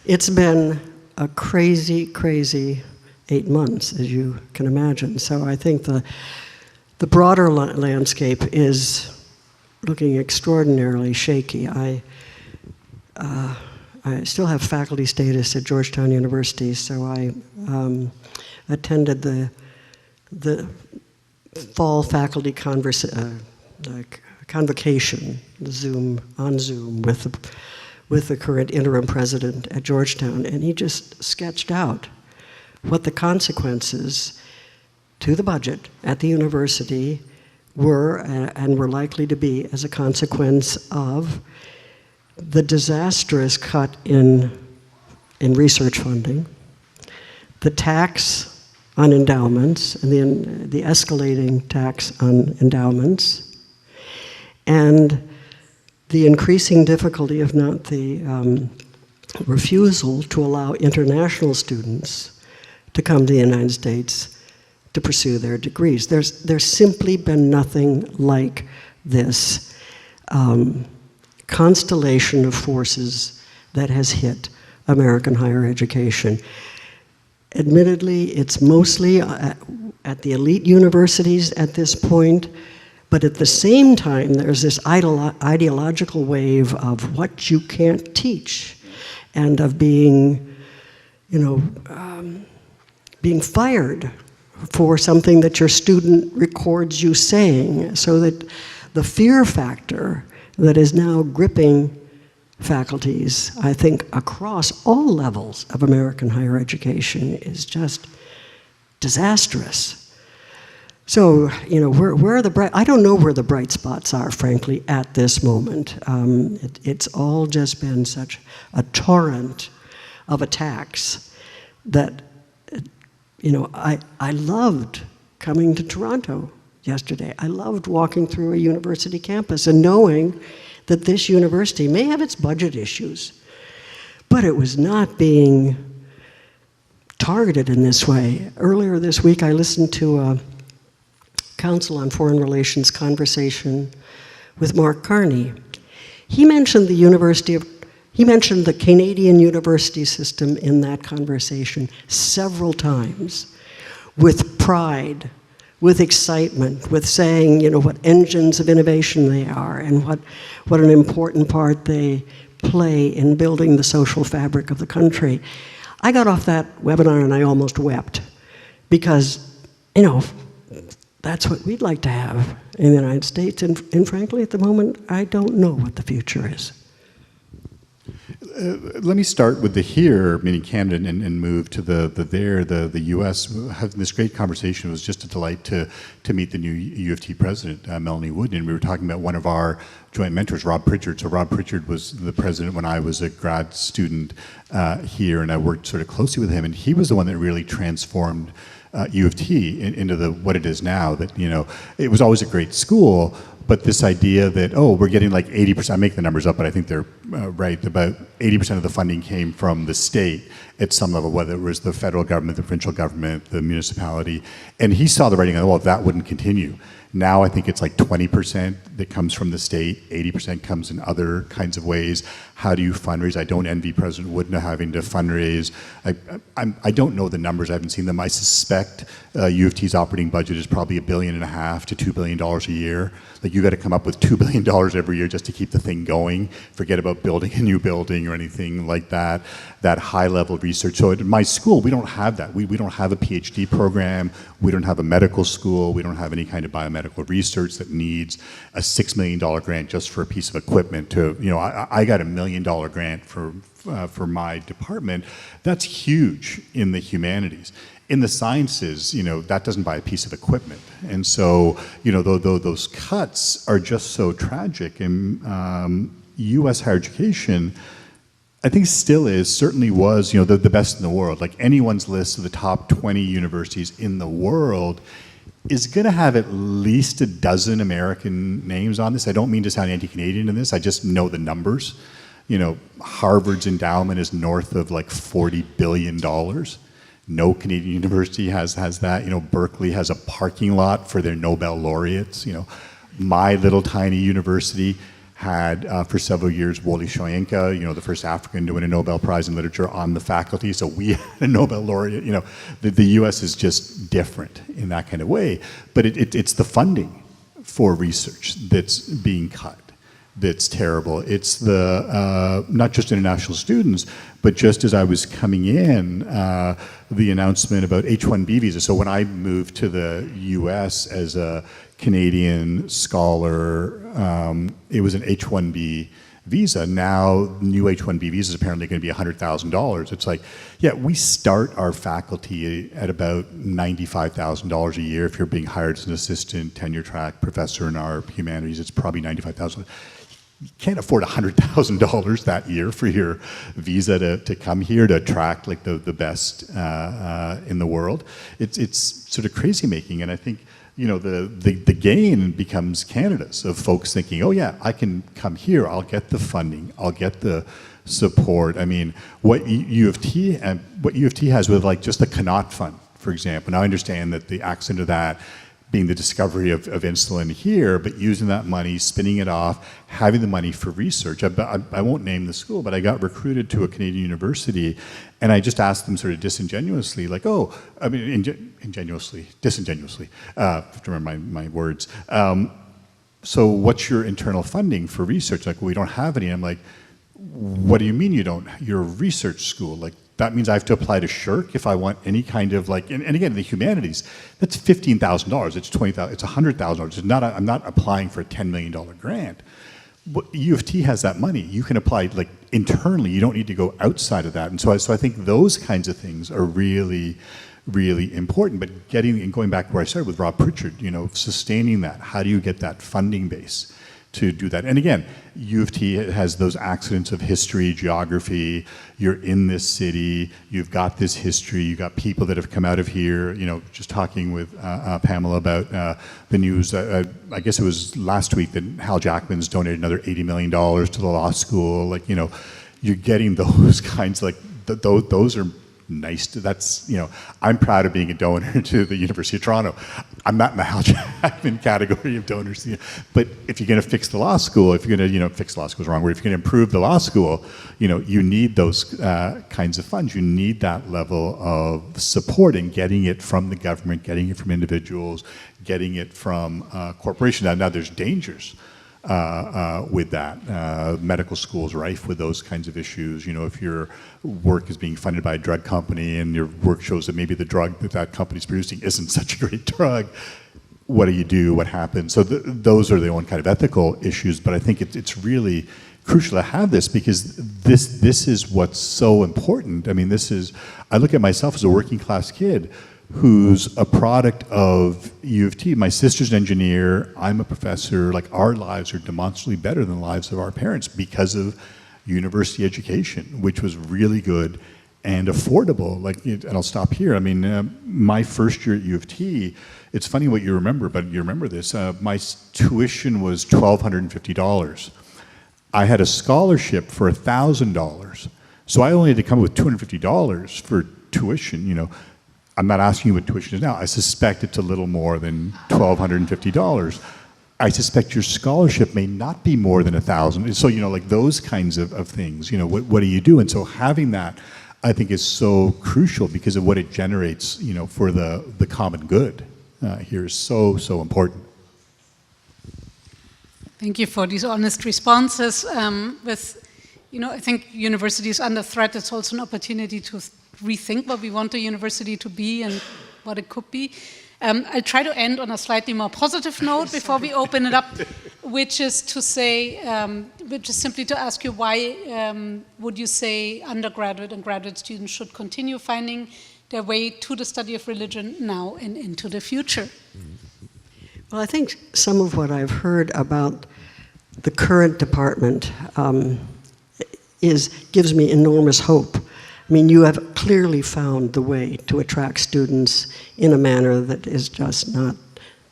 It's been a crazy, crazy 8 months, as you can imagine. So I think the broader landscape is looking extraordinarily shaky. I still have faculty status at Georgetown University, so I attended the fall faculty convocation, on Zoom with the current interim president at Georgetown, and he just sketched out what the consequences to the budget at the university were and were likely to be as a consequence of the disastrous cut in research funding, the tax on endowments, and the escalating tax on endowments, and the increasing difficulty, if not the refusal, to allow international students to come to the United States to pursue their degrees. There's simply been nothing like this constellation of forces that has hit American higher education. Admittedly, it's mostly at the elite universities at this point, but at the same time, there's this ideological wave of what you can't teach, and of being, being fired for something that your student records you saying, so that the fear factor that is now gripping faculties, I think, across all levels of American higher education is just disastrous. So, where are the bright? I don't know where the bright spots are, frankly, at this moment. It's all just been such a torrent of attacks that, I loved coming to Toronto yesterday. I loved walking through a university campus and knowing that this university may have its budget issues, but it was not being targeted in this way. Earlier this week, I listened to a Council on Foreign Relations conversation with Mark Carney. He mentioned the Canadian university system in that conversation several times, with pride, with excitement, with saying, you know, what engines of innovation they are and what an important part they play in building the social fabric of the country. I got off that webinar and I almost wept because, you know, that's what we'd like to have in the United States. And frankly, at the moment, I don't know what the future is. Let me start with the here, meaning Canada, and move to the there, the U.S. Having this great conversation, it was just a delight to meet the new U of T president, Melanie Woodin. We were talking about one of our joint mentors, Rob Pritchard. So Rob Pritchard was the president when I was a grad student here, and I worked sort of closely with him, and he was the one that really transformed U of T into what it is now. That, you know, it was always a great school, but this idea that, oh, we're getting like 80%, I make the numbers up, but I think they're right, about 80% of the funding came from the state at some level, whether it was the federal government, the provincial government, the municipality, and he saw the writing on the wall, that wouldn't continue. Now I think it's like 20% that comes from the state, 80% comes in other kinds of ways. How do you fundraise? I don't envy President Woodin having to fundraise. I don't know the numbers, I haven't seen them. I suspect U of T's operating budget is probably $1.5 billion to $2 billion a year. Like, you got to come up with $2 billion every year just to keep the thing going. Forget about building a new building or anything like that. That high level research. So at my school, we don't have that. We don't have a PhD program. We don't have a medical school. We don't have any kind of biomedical research that needs a $6 million grant just for a piece of equipment. To, you know, I got $1 million grant for my department. That's huge in the humanities. In the sciences, you know, that doesn't buy a piece of equipment. And so, you know, those cuts are just so tragic. And U.S. higher education, I think still is, certainly was, you know, the best in the world. Like, anyone's list of the top 20 universities in the world is going to have at least a dozen American names on this. I don't mean to sound anti-Canadian in this, I just know the numbers. You know, Harvard's endowment is north of like $40 billion. No Canadian university has that. You know, Berkeley has a parking lot for their Nobel laureates. You know, my little tiny university had for several years Wole Soyinka, you know, the first African to win a Nobel Prize in Literature, on the faculty. So we had a Nobel laureate. You know, the U.S. is just different in that kind of way. But it's the funding for research that's being cut that's terrible. It's the not just international students, but just as I was coming in, the announcement about H-1B visas. So when I moved to the U.S. as a Canadian scholar, it was an H-1B visa. Now, new H-1B visas apparently going to be $100,000. It's like, yeah, we start our faculty at about $95,000 a year. If you're being hired as an assistant, tenure track professor in our humanities, it's probably $95,000. You can't afford $100,000 that year for your visa to come here to attract like the best in the world. It's sort of crazy making, and I think, you know, the gain becomes Canada's, of folks thinking, oh yeah, I can come here, I'll get the funding, I'll get the support. I mean, what U of T has with like just the Connaught Fund, for example. Now I understand that the accent of that being the discovery of insulin here, but using that money, spinning it off, having the money for research. I won't name the school, but I got recruited to a Canadian university, and I just asked them sort of disingenuously, like, oh, I mean, disingenuously, I have to remember my words. So what's your internal funding for research? Like, well, we don't have any. I'm like, what do you mean you don't? You're a research school. Like, that means I have to apply to Shirk if I want any kind of like, and again, the humanities, that's $15,000, it's $20,000, it's $100,000. I'm not applying for a $10 million grant. But U of T has that money. You can apply like internally, you don't need to go outside of that. And so I think those kinds of things are really, really important. But getting, and going back to where I started with Rob Pritchard, you know, sustaining that, how do you get that funding base to do that. And again, U of T has those accidents of history, geography. You're in this city, you've got this history, you've got people that have come out of here. You know, just talking with Pamela about the news, I guess it was last week that Hal Jackman's donated another $80 million to the law school. Like, you know, you're getting those kinds, like, those are nice to, that's, you know, I'm proud of being a donor to the University of Toronto. I'm not in the Hal Jackman category of donors, you know, but if you're going to fix the law school, if you're going to, you know, fix the law school is the wrong word, if you're going to improve the law school, you know, you need those kinds of funds. You need that level of support and getting it from the government, getting it from individuals, getting it from corporations. Now there's dangers with that. Medical schools rife with those kinds of issues. You know, if your work is being funded by a drug company and your work shows that maybe the drug that that company's producing isn't such a great drug, what do you do? What happens? So those are their own kind of ethical issues, but I think it's really crucial to have this because this is what's so important. I mean, I look at myself as a working class kid who's a product of U of T. My sister's an engineer, I'm a professor. Like, our lives are demonstrably better than the lives of our parents because of university education, which was really good and affordable. Like, and I'll stop here. I mean, my first year at U of T, it's funny what you remember, but you remember this. My tuition was $1,250. I had a scholarship for $1,000. So I only had to come up with $250 for tuition, you know. I'm not asking you what tuition is now. I suspect it's a little more than $1,250. I suspect your scholarship may not be more than $1,000. So, you know, like those kinds of things, you know, what do you do? And so having that, I think, is so crucial because of what it generates, you know, for the common good here is so, so important. Thank you for these honest responses. You know, I think university is under threat. It's also an opportunity to rethink what we want the university to be and what it could be. I'll try to end on a slightly more positive note before we open it up, which is to say, which is simply to ask you why would you say undergraduate and graduate students should continue finding their way to the study of religion now and into the future? Well, I think some of what I've heard about the current department gives me enormous hope. I mean, you have clearly found the way to attract students in a manner that is just not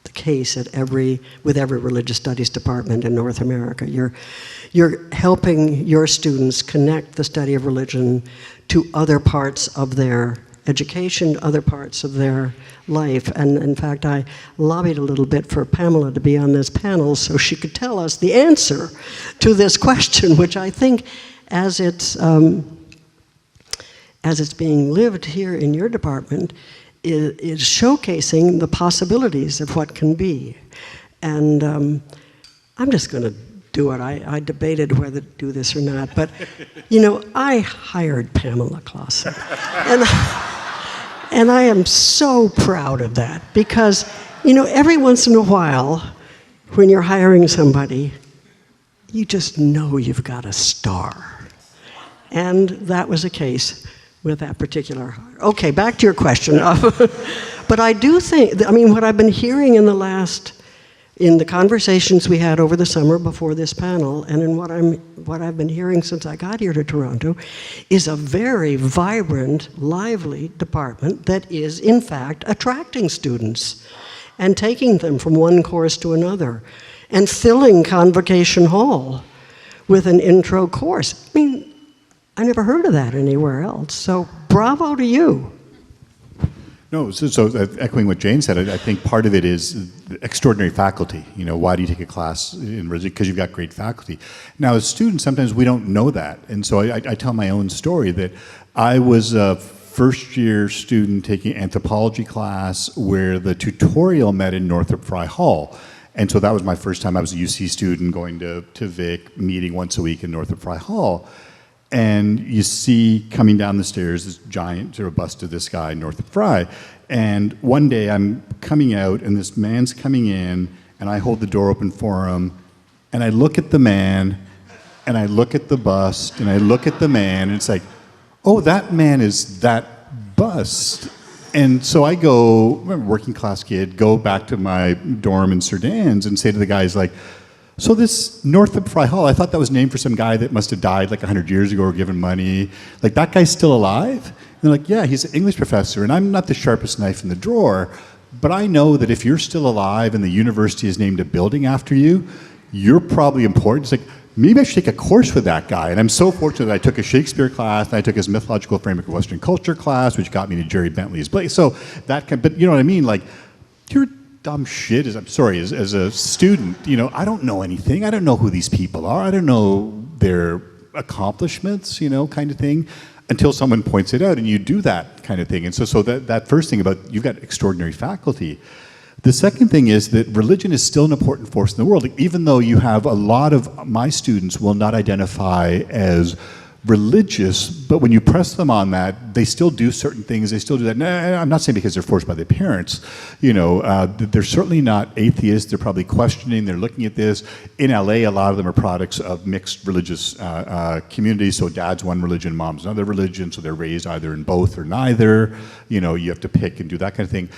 the case with every religious studies department in North America. You're helping your students connect the study of religion to other parts of their education, other parts of their life. And in fact, I lobbied a little bit for Pamela to be on this panel so she could tell us the answer to this question, which I think as it's being lived here in your department, is showcasing the possibilities of what can be. And I'm just going to do it. I debated whether to do this or not, but, you know, I hired Pamela Klassen. And I am so proud of that because, you know, every once in a while, when you're hiring somebody, you just know you've got a star. And that was the case with that particular. Okay, back to your question. But I do think, I mean, what I've been hearing in the conversations we had over the summer before this panel, and in what I've been hearing since I got here to Toronto, is a very vibrant, lively department that is, in fact, attracting students and taking them from one course to another and filling Convocation Hall with an intro course. I mean, I never heard of that anywhere else. So bravo to you. No, so echoing what Jane said, I think part of it is extraordinary faculty. You know, why do you take a class in religion? Because you've got great faculty. Now, as students, sometimes we don't know that. And so I tell my own story that I was a first-year student taking anthropology class where the tutorial met in Northrop Frye Hall. And so that was my first time. I was a UC student going to Vic, meeting once a week in Northrop Frye Hall. And you see coming down the stairs this giant sort of bust of this guy, Northrop Frye. And one day I'm coming out and this man's coming in and I hold the door open for him and I look at the man and I look at the bust and I look at the man and it's like, oh, that man is that bust. And so I go, I'm a working class kid, go back to my dorm in Sir Dan's and say to the guys like, So this Northrop Frye Hall, I thought that was named for some guy that must have died like 100 years ago or given money. Like, that guy's still alive? And they're like, yeah, he's an English professor, and I'm not the sharpest knife in the drawer, but I know that if you're still alive and the university has named a building after you, you're probably important. It's like, maybe I should take a course with that guy. And I'm so fortunate that I took a Shakespeare class, and I took his mythological framework of Western culture class, which got me to Jerry Bentley's Blake. So that can, but you know what I mean? Like, you're dumb shit, as a student, you know, I don't know anything. I don't know who these people are. I don't know their accomplishments, you know, kind of thing, until someone points it out, and you do that kind of thing. And so that first thing about, you've got extraordinary faculty. The second thing is that religion is still an important force in the world. Like, even though you have a lot of my students will not identify as religious, but when you press them on that, they still do certain things. They still do that. Nah, I'm not saying because they're forced by their parents. You know, they're certainly not atheists. They're probably questioning. They're looking at this. In LA, a lot of them are products of mixed religious communities. So dad's one religion, mom's another religion. So they're raised either in both or neither. You know, you have to pick and do that kind of thing.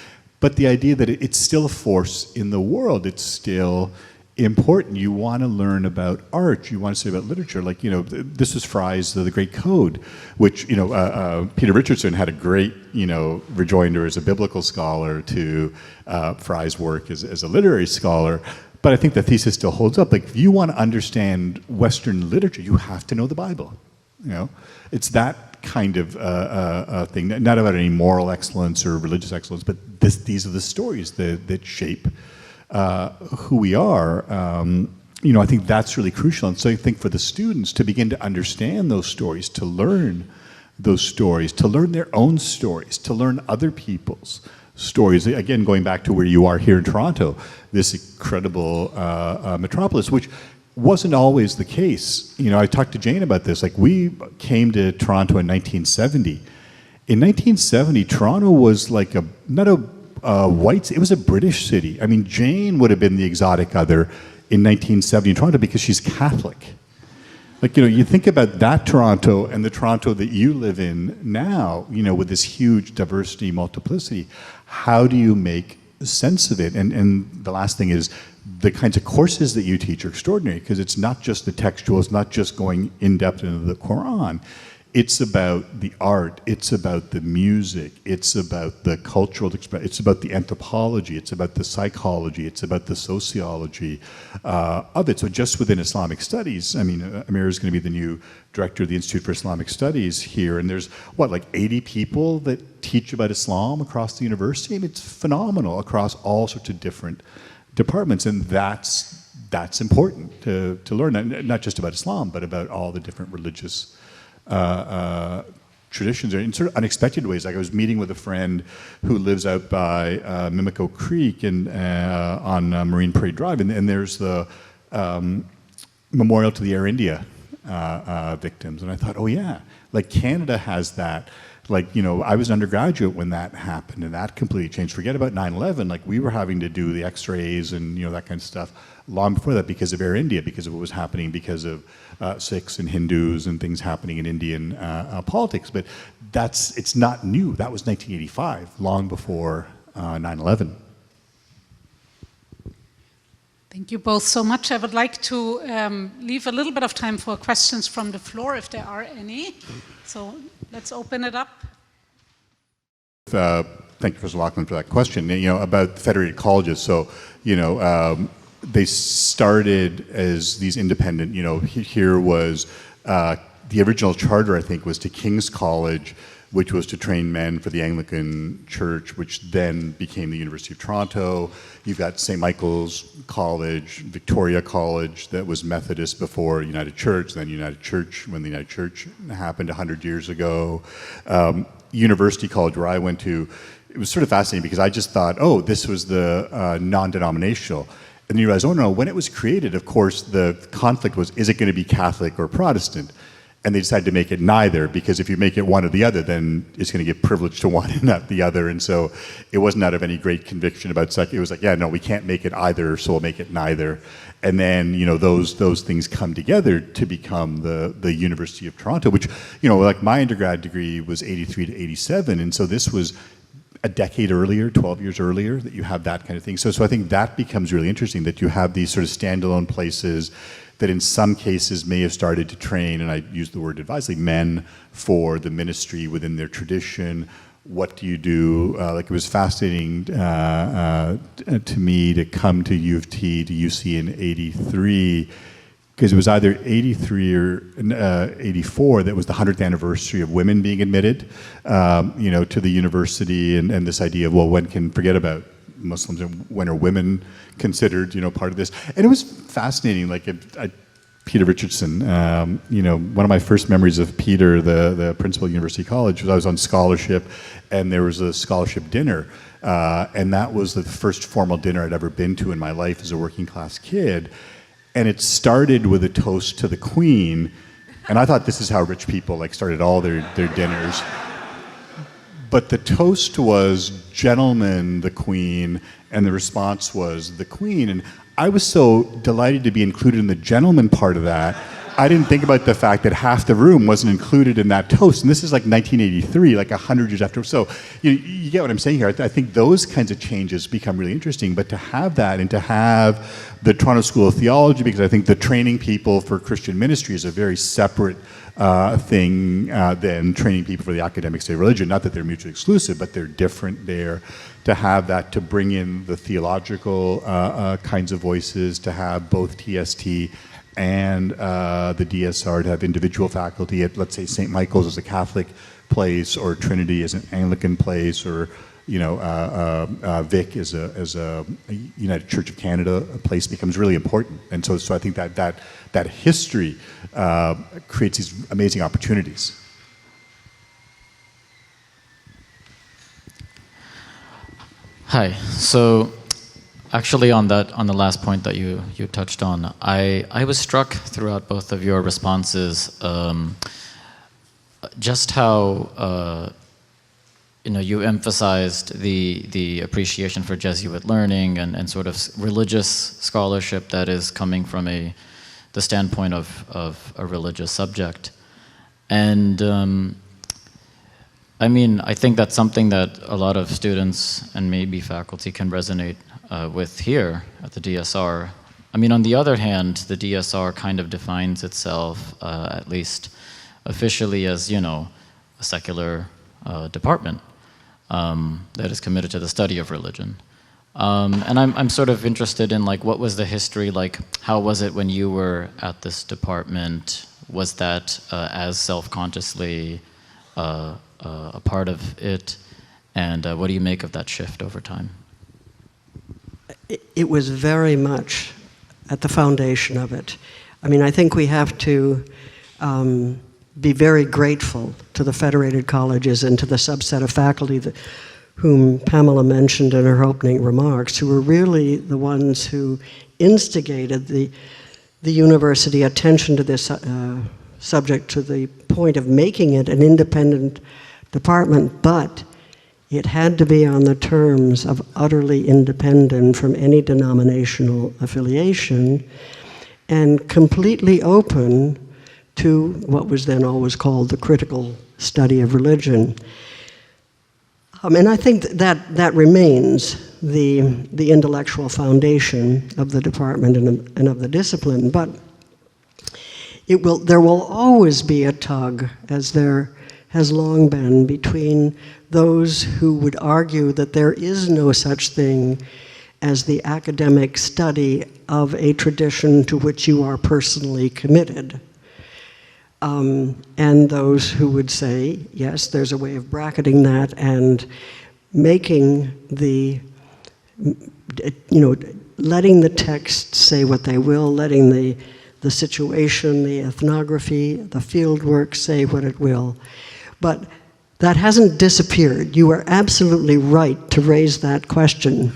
But the idea that it's still a force in the world, it's still important. You want to learn about art. You want to study about literature. Like, you know, this is Fry's The Great Code, which, you know, Peter Richardson had a great, you know, rejoinder as a biblical scholar to Fry's work as a literary scholar. But I think the thesis still holds up. Like, if you want to understand Western literature, you have to know the Bible. You know, it's that kind of thing. Not about any moral excellence or religious excellence, but these are the stories that shape who we are. You know, I think that's really crucial. And so I think for the students to begin to understand those stories, to learn those stories, to learn their own stories, to learn other people's stories. Again, going back to where you are here in Toronto, this incredible metropolis, which wasn't always the case. You know, I talked to Jane about this. Like, we came to Toronto in 1970. In 1970, Toronto was like not a white, it was a British city. I mean, Jane would have been the exotic other in 1970 in Toronto because she's Catholic. Like, you know, you think about that Toronto and the Toronto that you live in now, you know, with this huge diversity, multiplicity, how do you make sense of it? And the last thing is, the kinds of courses that you teach are extraordinary, because it's not just the textual, it's not just going in depth into the Quran. It's about the art, it's about the music, it's about the cultural expression, it's about the anthropology, it's about the psychology, it's about the sociology of it. So just within Islamic studies, I mean, Amir is going to be the new director of the Institute for Islamic Studies here, and there's, what, like 80 people that teach about Islam across the university? I mean, it's phenomenal across all sorts of different departments, and that's important to learn, not just about Islam, but about all the different religious traditions in sort of unexpected ways. Like, I was meeting with a friend who lives out by Mimico Creek and on Marine Parade Drive, and there's the memorial to the Air India victims, and I thought, oh yeah, like Canada has that. Like, you know, I was an undergraduate when that happened, and that completely changed. Forget about 9/11. Like, we were having to do the X-rays and, you know, that kind of stuff long before that because of Air India, because of what was happening, because of Sikhs and Hindus and things happening in Indian politics. But it's not new. That was 1985, long before 9/11. Thank you both so much. I would like to leave a little bit of time for questions from the floor, if there are any. So let's open it up. Thank you, Professor Lachlan, for that question. You know, about federated colleges. So, you know, they started as these independent, you know, here was the original charter, I think, was to King's College, which was to train men for the Anglican Church, which then became the University of Toronto. You've got St. Michael's College, Victoria College, that was Methodist before United Church, then United Church when the United Church happened 100 years ago. University College, where I went to, it was sort of fascinating because I just thought, oh, this was the non-denominational. And then you realize, oh no, when it was created, of course, the conflict was, is it going to be Catholic or Protestant? And they decided to make it neither, because if you make it one or the other, then it's going to give privilege to one and not the other. And so it wasn't out of any great conviction about it was like, yeah, no, we can't make it either, so we'll make it neither. And then, you know, those things come together to become the University of Toronto, which, you know, like my undergrad degree was 83 to 87, and so this was a decade earlier, 12 years earlier, that you have that kind of thing. So I think that becomes really interesting, that you have these sort of standalone places that in some cases may have started to train, and I use the word advisedly, men for the ministry within their tradition. What do you do? Like, it was fascinating to me to come to U of T, to UC in '83, because it was either 83 or 84 that was the 100th anniversary of women being admitted, to the university, and this idea of, well, one can forget about Muslims and when are women considered, part of this. And it was fascinating, like Peter Richardson, one of my first memories of Peter, the principal of University College, was I was on scholarship, and there was a scholarship dinner, and that was the first formal dinner I'd ever been to in my life as a working class kid. And it started with a toast to the Queen, and I thought this is how rich people started all their dinners. But the toast was, "Gentlemen, the Queen," and the response was, "the Queen." And I was so delighted to be included in the gentleman part of that. I didn't think about the fact that half the room wasn't included in that toast. And this is like 1983, like 100 years after. So you get what I'm saying here. I think those kinds of changes become really interesting. But to have that, and to have the Toronto School of Theology, because I think the training people for Christian ministry is a very separate thing than training people for the academic state of religion. Not that they're mutually exclusive, but they're different there. To have that, to bring in the theological kinds of voices, to have both TST and the DSR, to have individual faculty at, let's say, St. Michael's as a Catholic place, or Trinity as an Anglican place, or Vic as a United Church of Canada place, becomes really important. And so I think that history creates these amazing opportunities. Hi. So actually on the last point that you touched on, I was struck throughout both of your responses just how you emphasized the appreciation for Jesuit learning and sort of religious scholarship that is coming from the standpoint of a religious subject. And I think that's something that a lot of students and maybe faculty can resonate with here at the DSR. On the other hand, the DSR kind of defines itself, at least officially, as, a secular department that is committed to the study of religion. And I'm sort of interested in, what was the history like? How was it when you were at this department? Was that as self-consciously a part of it, and what do you make of that shift over time? It was very much at the foundation of it. I think we have to be very grateful to the federated colleges and to the subset of faculty whom Pamela mentioned in her opening remarks, who were really the ones who instigated the university attention to this subject, to the point of making it an independent department, but it had to be on the terms of utterly independent from any denominational affiliation and completely open to what was then always called the critical study of religion. And I think that remains the intellectual foundation of the department and of the discipline, but there will always be a tug, as there has long been, between those who would argue that there is no such thing as the academic study of a tradition to which you are personally committed, and those who would say, yes, there's a way of bracketing that and making letting the text say what they will, letting the situation, the ethnography, the fieldwork say what it will. But that hasn't disappeared. You are absolutely right to raise that question,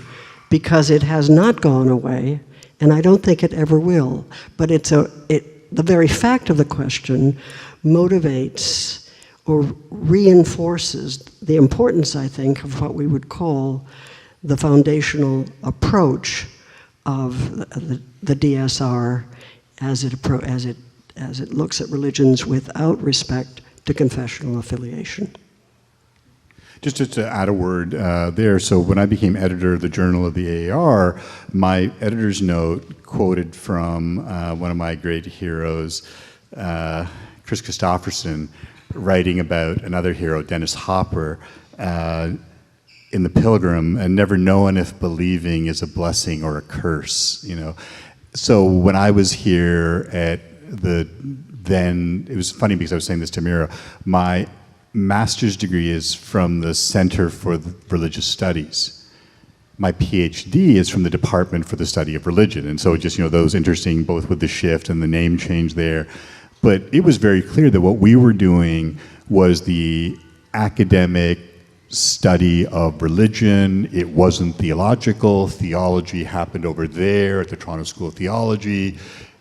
because it has not gone away, and I don't think it ever will. But the very fact of the question motivates or reinforces the importance, I think, of what we would call the foundational approach of the DSR as it looks at religions without respect to confessional affiliation. Just to add a word there, so when I became editor of the Journal of the AAR, my editor's note quoted from one of my great heroes, Chris Christopherson, writing about another hero, Dennis Hopper, in The Pilgrim, and never knowing if believing is a blessing or a curse, you know. So when I was here at then, it was funny because I was saying this to Amira, my master's degree is from the Center for Religious Studies. My PhD is from the Department for the Study of Religion. And so just, you know, those interesting, both with the shift and the name change there. But it was very clear that what we were doing was the academic study of religion. It wasn't theological. Theology happened over there at the Toronto School of Theology.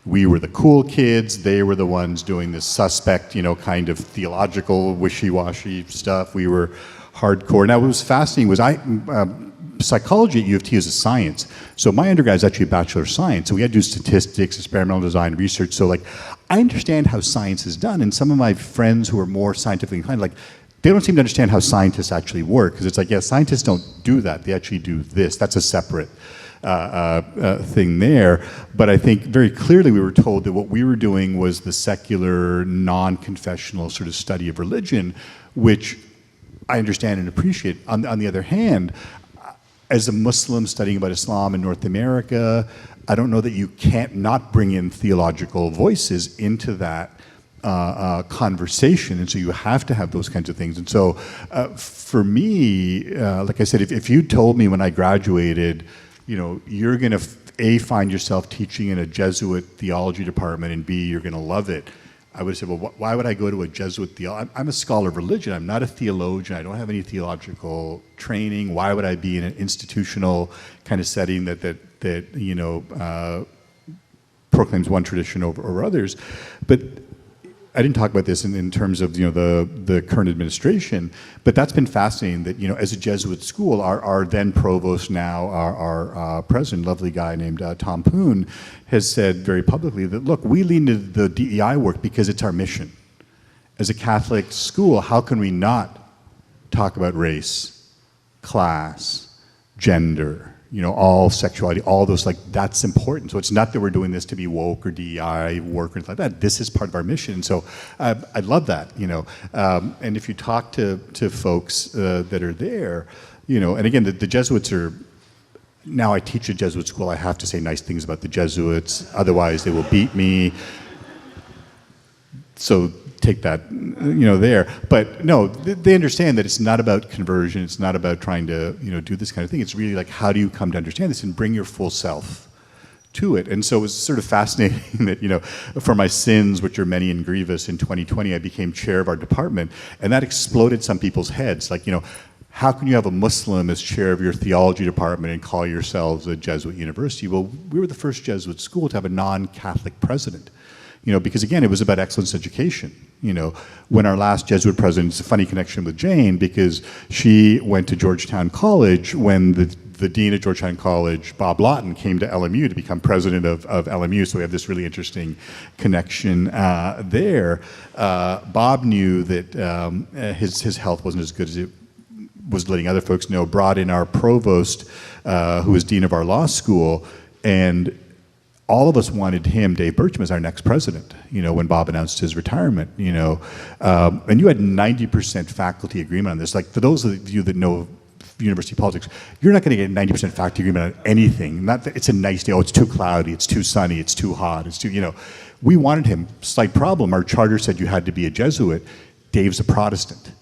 We were the cool kids. They were the ones doing this suspect, you know, kind of theological, wishy-washy stuff. We were hardcore. Now, what was fascinating was psychology at U of T is a science. So my undergrad is actually a Bachelor of Science. So we had to do statistics, experimental design, research. So like, I understand how science is done. And some of my friends who are more scientifically inclined, like, they don't seem to understand how scientists actually work. Because it's like, yeah, scientists don't do that. They actually do this. That's a separate thing there. But I think very clearly we were told that what we were doing was the secular, non-confessional sort of study of religion, which I understand and appreciate. On the other hand, as a Muslim studying about Islam in North America, I don't know that you can't not bring in theological voices into that conversation, and so you have to have those kinds of things. And so for me, like I said, if you told me when I graduated, you know, you're going to A, find yourself teaching in a Jesuit theology department, and B, you're going to love it, I would have said, well, why would I go to a Jesuit theology? I'm a scholar of religion. I'm not a theologian. I don't have any theological training. Why would I be in an institutional kind of setting that you know, proclaims one tradition over others? But I didn't talk about this in terms of, you know, the current administration, but that's been fascinating that, you know, as a Jesuit school, our then provost, now our president, lovely guy named Tom Poon, has said very publicly that, look, we lean into the DEI work because it's our mission. As a Catholic school, how can we not talk about race, class, gender, you know, all sexuality, all those, like, that's important. So it's not that we're doing this to be woke or DEI work or anything like that. This is part of our mission. And so I love that, you know. And if you talk to folks that are there, you know, and again, the Jesuits are, now I teach a Jesuit school, I have to say nice things about the Jesuits, otherwise they will beat me. So take that, you know, there. But no, they understand that it's not about conversion. It's not about trying to, you know, do this kind of thing. It's really like, how do you come to understand this and bring your full self to it? And so it was sort of fascinating that, you know, for my sins, which are many and grievous, in 2020, I became chair of our department, and that exploded some people's heads. Like, you know, how can you have a Muslim as chair of your theology department and call yourselves a Jesuit university? Well, we were the first Jesuit school to have a non-Catholic president. You know, because again, it was about excellence education. You know, when our last Jesuit president, it's a funny connection with Jane, because she went to Georgetown College when the dean of Georgetown College, Bob Lawton, came to LMU to become president of LMU. So we have this really interesting connection there. Bob knew that his health wasn't as good as it was letting other folks know, brought in our provost, who was dean of our law school, and all of us wanted him, Dave Burcham, as our next president, you know, when Bob announced his retirement, you know. And you had 90% faculty agreement on this. Like, for those of you that know university politics, you're not going to get 90% faculty agreement on anything. Not that it's a nice day, oh, it's too cloudy, it's too sunny, it's too hot, it's too, you know. We wanted him. Slight problem, our charter said you had to be a Jesuit. Dave's a Protestant.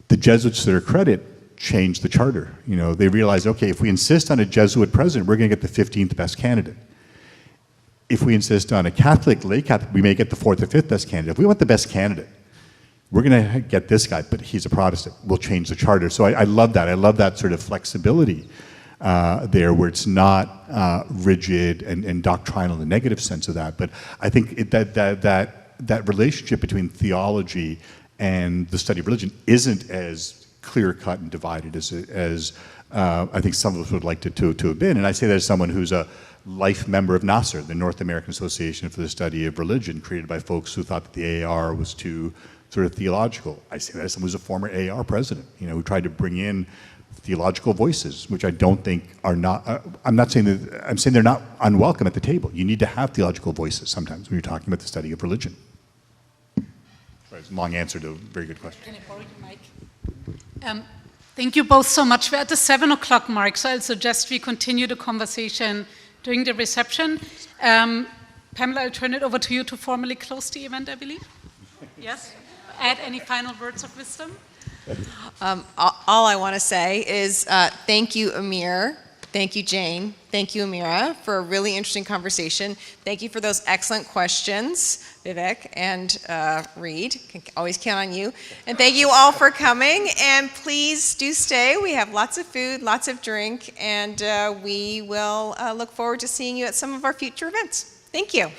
The Jesuits, to their credit, changed the charter. You know, they realized, okay, if we insist on a Jesuit president, we're going to get the 15th best candidate. If we insist on a Catholic, lay Catholic, we may get the 4th or 5th best candidate. If we want the best candidate, we're going to get this guy, but he's a Protestant. We'll change the charter. So I love that. I love that sort of flexibility there, where it's not rigid and doctrinal in the negative sense of that. But I think that relationship between theology and the study of religion isn't as clear-cut and divided as I think some of us would like to have been. And I say that as someone who's a life member of NASR, the North American Association for the Study of Religion, created by folks who thought that the AAR was too sort of theological. I say that as someone who's a former AR president, who tried to bring in theological voices, which I don't think are not, I'm not saying that, I'm saying they're not unwelcome at the table. You need to have theological voices sometimes when you're talking about the study of religion. Sorry, it's a long answer to a very good question. Can I borrow your mic? Thank you both so much. We're at the 7 o'clock mark, so I'll suggest we continue the conversation during the reception. Pamela, I'll turn it over to you to formally close the event, I believe. Yes? Add any final words of wisdom? All I want to say is thank you, Amir. Thank you, Jane. Thank you, Amira, for a really interesting conversation. Thank you for those excellent questions, Vivek and Reed. Can always count on you. And thank you all for coming. And please do stay. We have lots of food, lots of drink, and we will look forward to seeing you at some of our future events. Thank you.